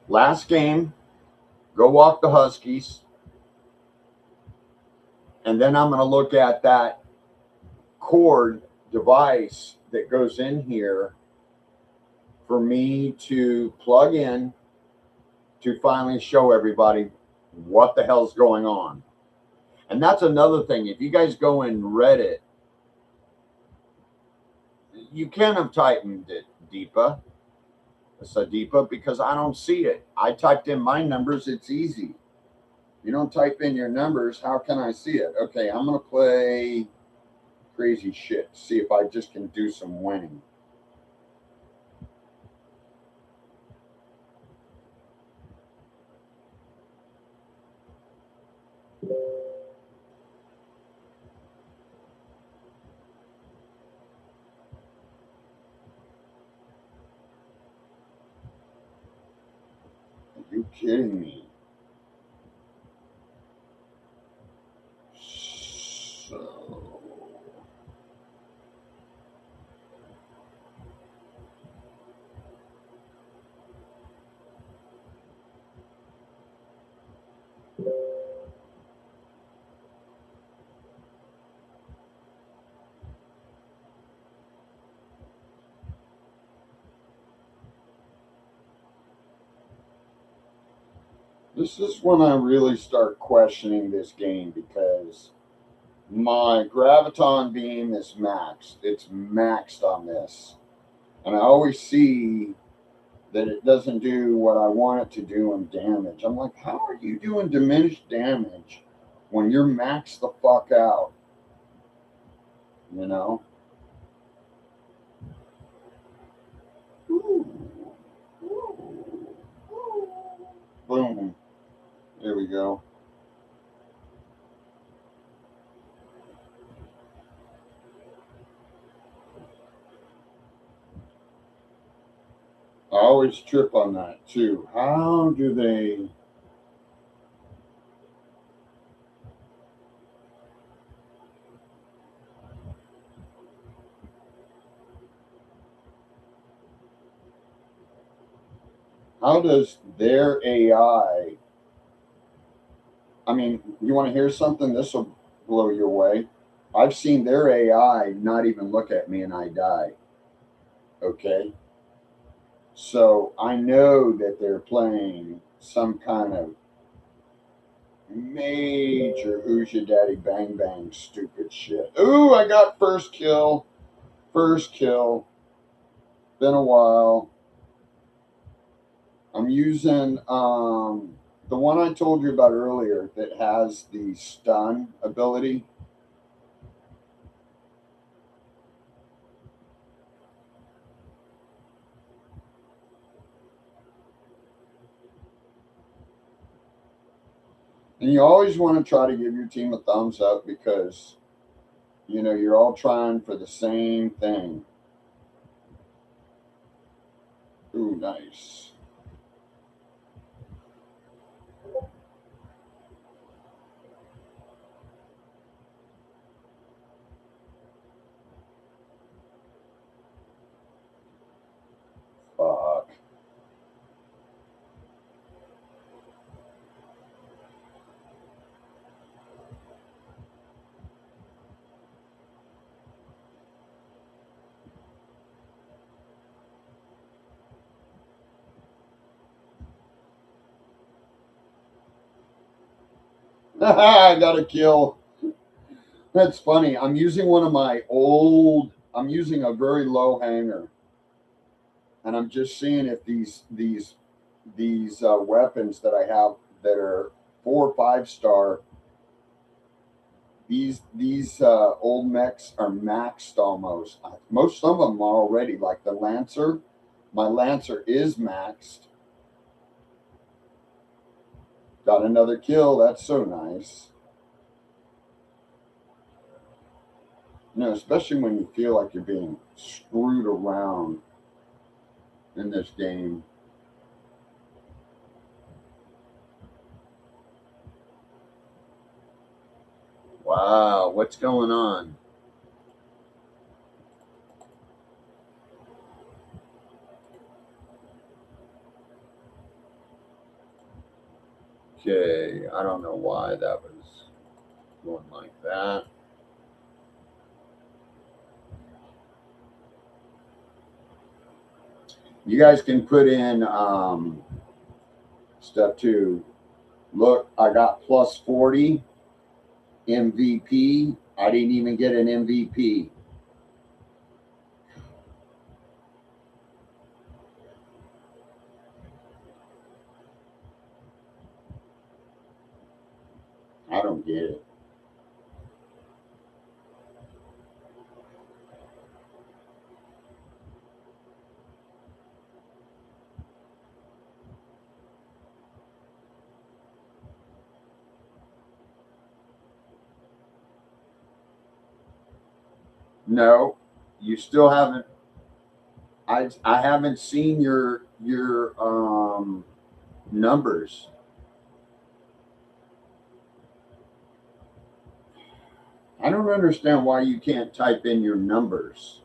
Last game. Go walk the huskies. And then I'm going to look at that cord device that goes in here for me to plug in to finally show everybody what the hell's going on. And that's another thing. If you guys go in Reddit, you can have typed it Deepa, Sadipa, because I don't see it. I typed in my numbers. It's easy. You don't type in your numbers. How can I see it? Okay, I'm going to play crazy shit. See if I just can do some winning. Are you kidding me? So... This is when I really start questioning this game, because my graviton beam is maxed. It's maxed on this. And I always see that it doesn't do what I want it to do in damage. I'm like, how are you doing diminished damage when you're maxed the fuck out? You know? Ooh. Ooh. Ooh. Boom. There we go. I always trip on that too. How do they... How does their AI... I mean, you want to hear something? This will blow your way. I've seen their AI not even look at me and I die. Okay? So I know that they're playing some kind of major Who's Your Daddy Bang Bang stupid shit. Ooh, I got first kill. First kill. Been a while. I'm using the one I told you about earlier that has the stun ability. And you always want to try to give your team a thumbs up, because, you know, you're all trying for the same thing. Ooh, nice. Fuck. I got a kill. That's funny. I'm using one of my old... I'm using a very low hanger. and I'm just seeing if these weapons that I have that are 4 or 5 star, these old mechs are maxed almost. Most of them are already, like the Lancer. My Lancer is maxed. Got another kill. That's so nice. You know, especially when you feel like you're being screwed around in this game. Wow, what's going on? Okay, I don't know why that was going like that. You guys can put in stuff too. Look, I got plus 40 MVP. I didn't even get an MVP. I don't get it. No, you still haven't. I haven't seen your numbers. I don't understand why you can't type in your numbers.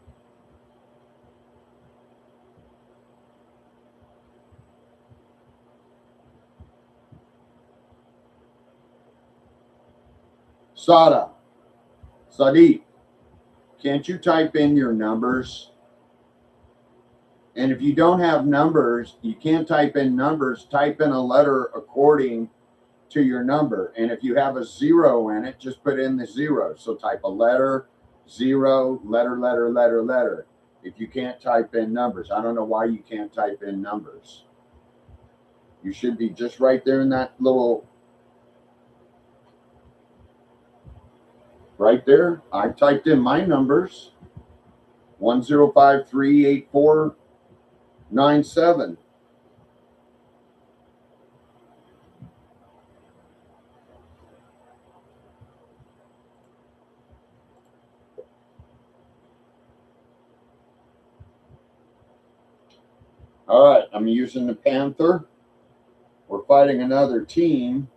Sadiq, can't you type in your numbers? And if you don't have numbers, you can't type in numbers. Type in a letter according to your number. And if you have a 0 in it, just put in the 0. So type a letter, 0, letter, letter, letter, letter. If you can't type in numbers, I don't know why you can't type in numbers. You should be just right there in that little, right there. I typed in my numbers, 10538497. All right, I'm using the Panther. We're fighting another team.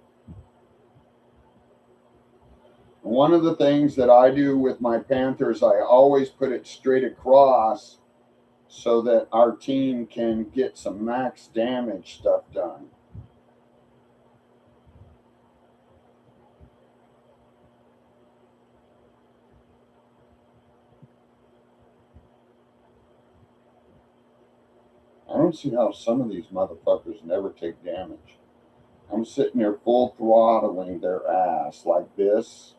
One of the things that I do with my Panthers, I always put it straight across so that our team can get some max damage stuff done. I don't see how some of these motherfuckers never take damage. I'm sitting there full throttling their ass like this.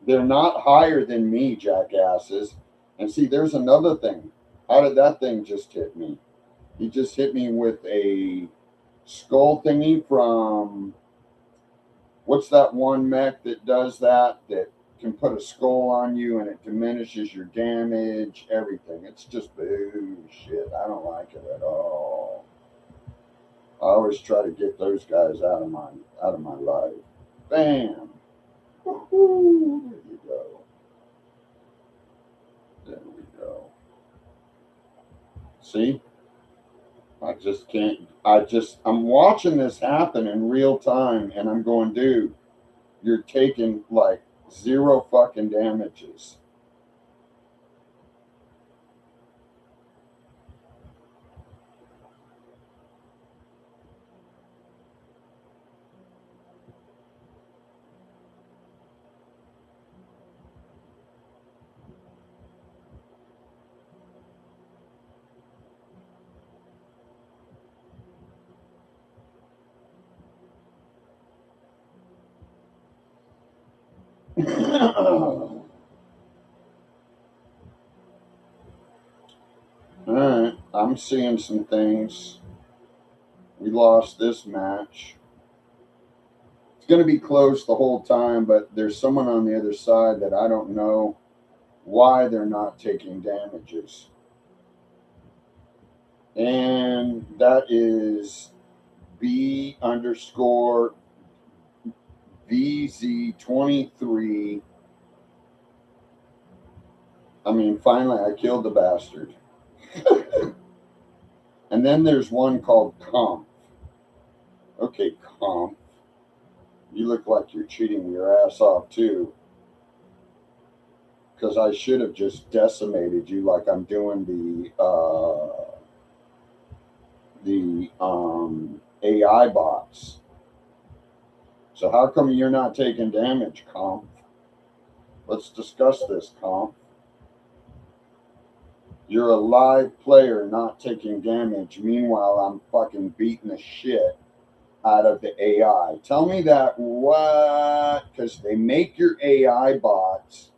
They're not higher than me, jackasses. And see, there's another thing. How did that thing just hit me? He just hit me with a skull thingy from, what's that one mech that does that can put a skull on you and it diminishes your damage, everything. It's just bullshit. I don't like it at all. I always try to get those guys out of my life. Bam. Woo-hoo. There you go. There we go. See? I just can't. I'm watching this happen in real time and I'm going, dude, you're taking like 0 fucking damages. I'm seeing some things. We lost this match. It's going to be close the whole time, but there's someone on the other side that I don't know why they're not taking damages. And that is B_VZ23. I mean, finally, I killed the bastard. And then there's one called Comp. Okay, Comp. You look like you're cheating your ass off, too. Because I should have just decimated you like I'm doing the AI bots. So how come you're not taking damage, Comp? Let's discuss this, Comp. You're a live player not taking damage. Meanwhile, I'm fucking beating the shit out of the AI. Tell me that what? Because they make your AI bots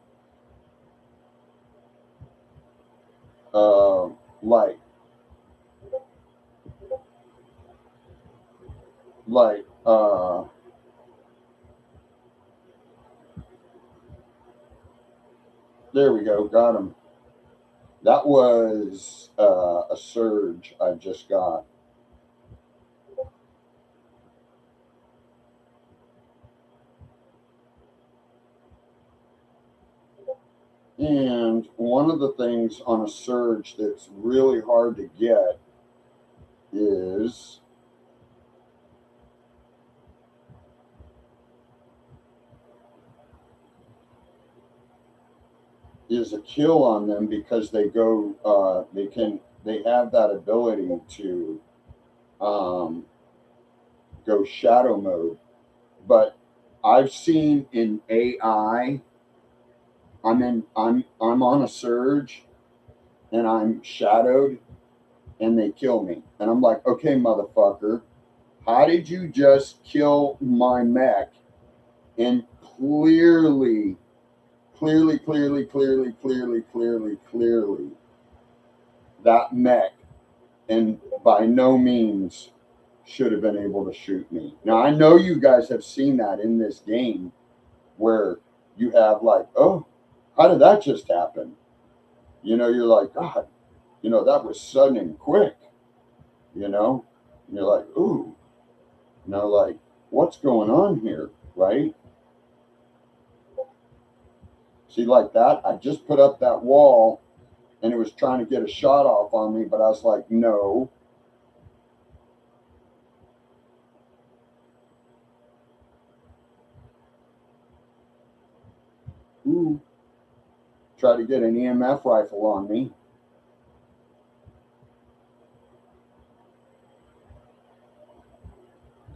there we go, got him. That was a surge I just got. And one of the things on a surge that's really hard to get is a kill on them, because they go they have that ability to go shadow mode. But I've seen in AI, I'm on a surge and I'm shadowed and they kill me. And I'm like, okay, motherfucker, how did you just kill my mech? And clearly, that mech, and by no means should have been able to shoot me. Now, I know you guys have seen that in this game where you have like, oh, how did that just happen? You know, you're like, God, you know, that was sudden and quick, you know? And you're like, ooh, you know, like, what's going on here, right? See, like that, I just put up that wall and it was trying to get a shot off on me, but I was like, no. Ooh. Try to get an EMF rifle on me.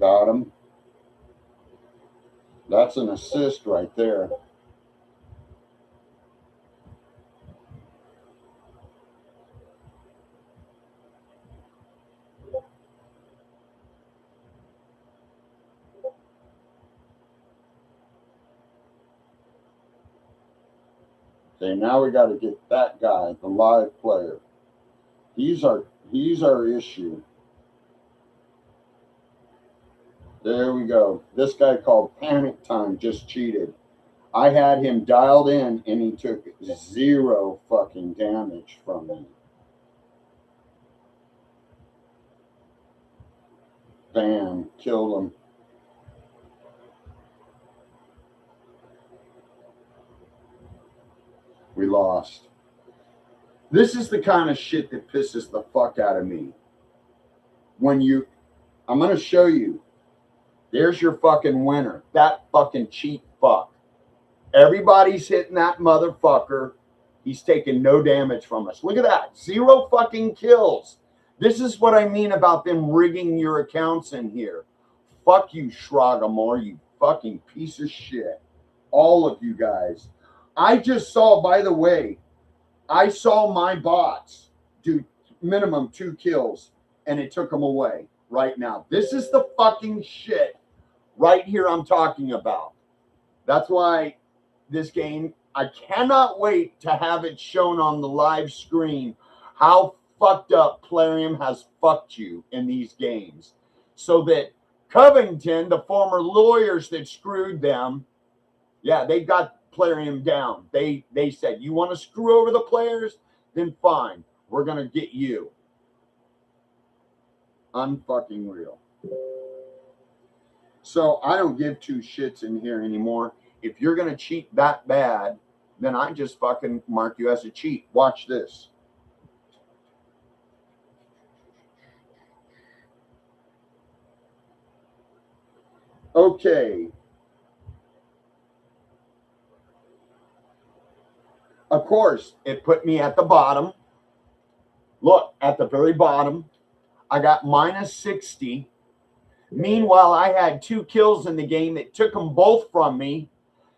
Got him. That's an assist right there. Okay, now we got to get that guy, the live player. He's our issue. There we go. This guy called Panic Time just cheated. I had him dialed in and he took 0 fucking damage from me. Bam, killed him. We lost. This is the kind of shit that pisses the fuck out of me. When I'm going to show you. There's your fucking winner. That fucking cheap fuck. Everybody's hitting that motherfucker. He's taking no damage from us. Look at that. 0 fucking kills. This is what I mean about them rigging your accounts in here. Fuck you, Shragamore, you fucking piece of shit. All of you guys. I just saw, by the way, I saw my bots do minimum 2 kills, and it took them away right now. This is the fucking shit right here I'm talking about. That's why this game, I cannot wait to have it shown on the live screen how fucked up Plarium has fucked you in these games. So that Covington, the former lawyers that screwed them, yeah, they got Plarium down. They said, you want to screw over the players? Then fine, we're going to get you. Unfucking real. So I don't give two shits in here anymore. If you're going to cheat that bad, then I just fucking mark you as a cheat. Watch this. Okay. Of course, it put me at the bottom. Look, at the very bottom, I got minus 60. Meanwhile, I had 2 kills in the game that took them both from me.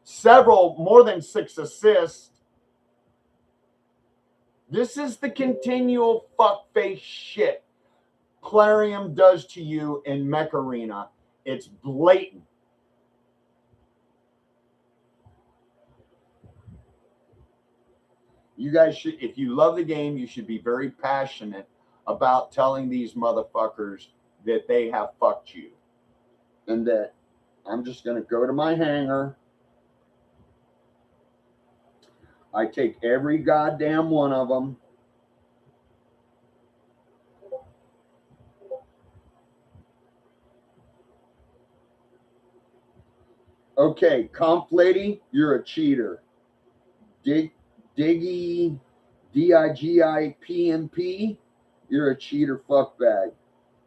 Several, more than 6 assists. This is the continual fuckface shit Plarium does to you in Mech Arena. It's blatant. You guys should, if you love the game, you should be very passionate about telling these motherfuckers that they have fucked you. And that I'm just going to go to my hangar. I take every goddamn one of them. Okay, Comp Lady, you're a cheater. Diggy, DIGIPMP, you're a cheater fuckbag.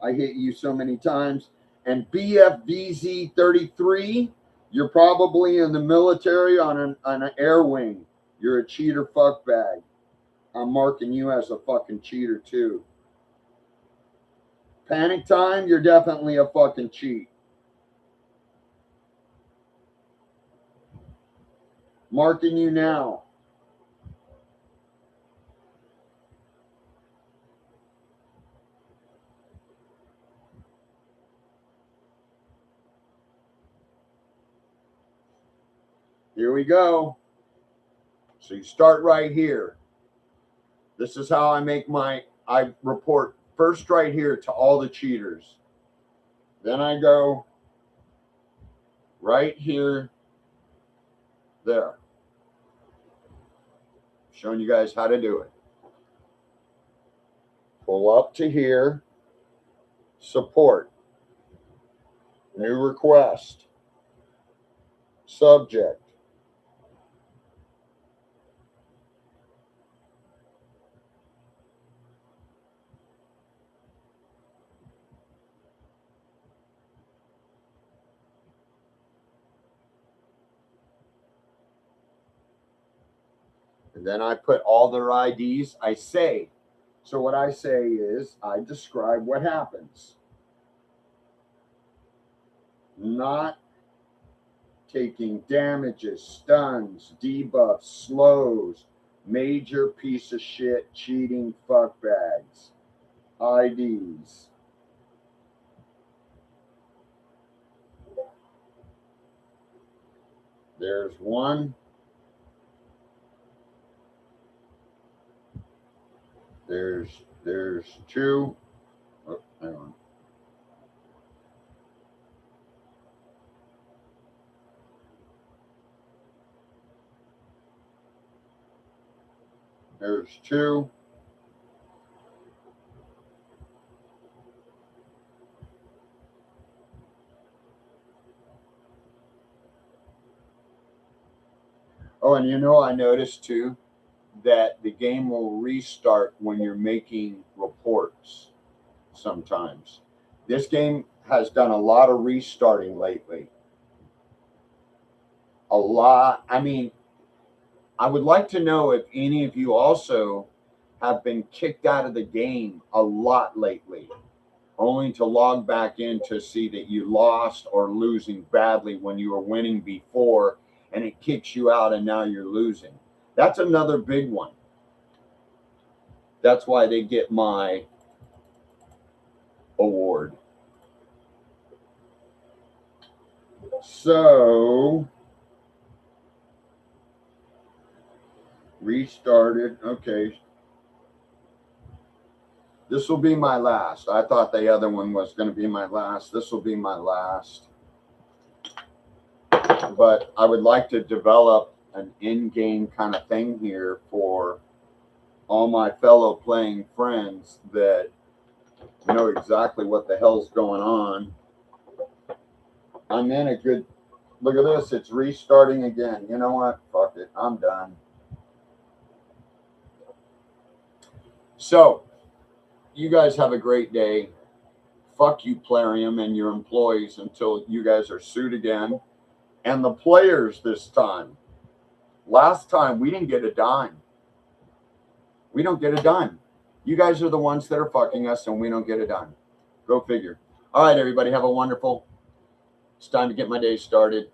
I hit you so many times. And BFVZ33, you're probably in the military on an air wing. You're a cheater fuckbag. I'm marking you as a fucking cheater too. Panic Time, you're definitely a fucking cheat. Marking you now. Here we go. So you start right here. This is how I make I report first right here to all the cheaters. Then I go right here, there. Showing you guys how to do it. Pull up to here, support, new request, subject. And then I put all their IDs. I say, so what I say is I describe what happens. Not taking damages, stuns, debuffs, slows, major piece of shit, cheating fuckbags, IDs. There's one. There's 2. Oh, hang on. There's 2. Oh, and you know, I noticed too that the game will restart when you're making reports sometimes. This game has done a lot of restarting lately. A lot. I mean, I would like to know if any of you also have been kicked out of the game a lot lately, only to log back in to see that you lost or losing badly when you were winning before, and it kicks you out and now you're losing. That's another big one. That's why they get my award. So, restarted. Okay. This will be my last. I thought the other one was going to be my last. This will be my last. But I would like to develop an in-game kind of thing here for all my fellow playing friends that know exactly what the hell's going on. I'm in a good... Look at this. It's restarting again. You know what? Fuck it. I'm done. So, you guys have a great day. Fuck you, Plarium, and your employees until you guys are sued again. And the players this time. Last time, we didn't get a dime. We don't get a dime. You guys are the ones that are fucking us, and we don't get a dime. Go figure. All right, everybody, have a wonderful... It's time to get my day started.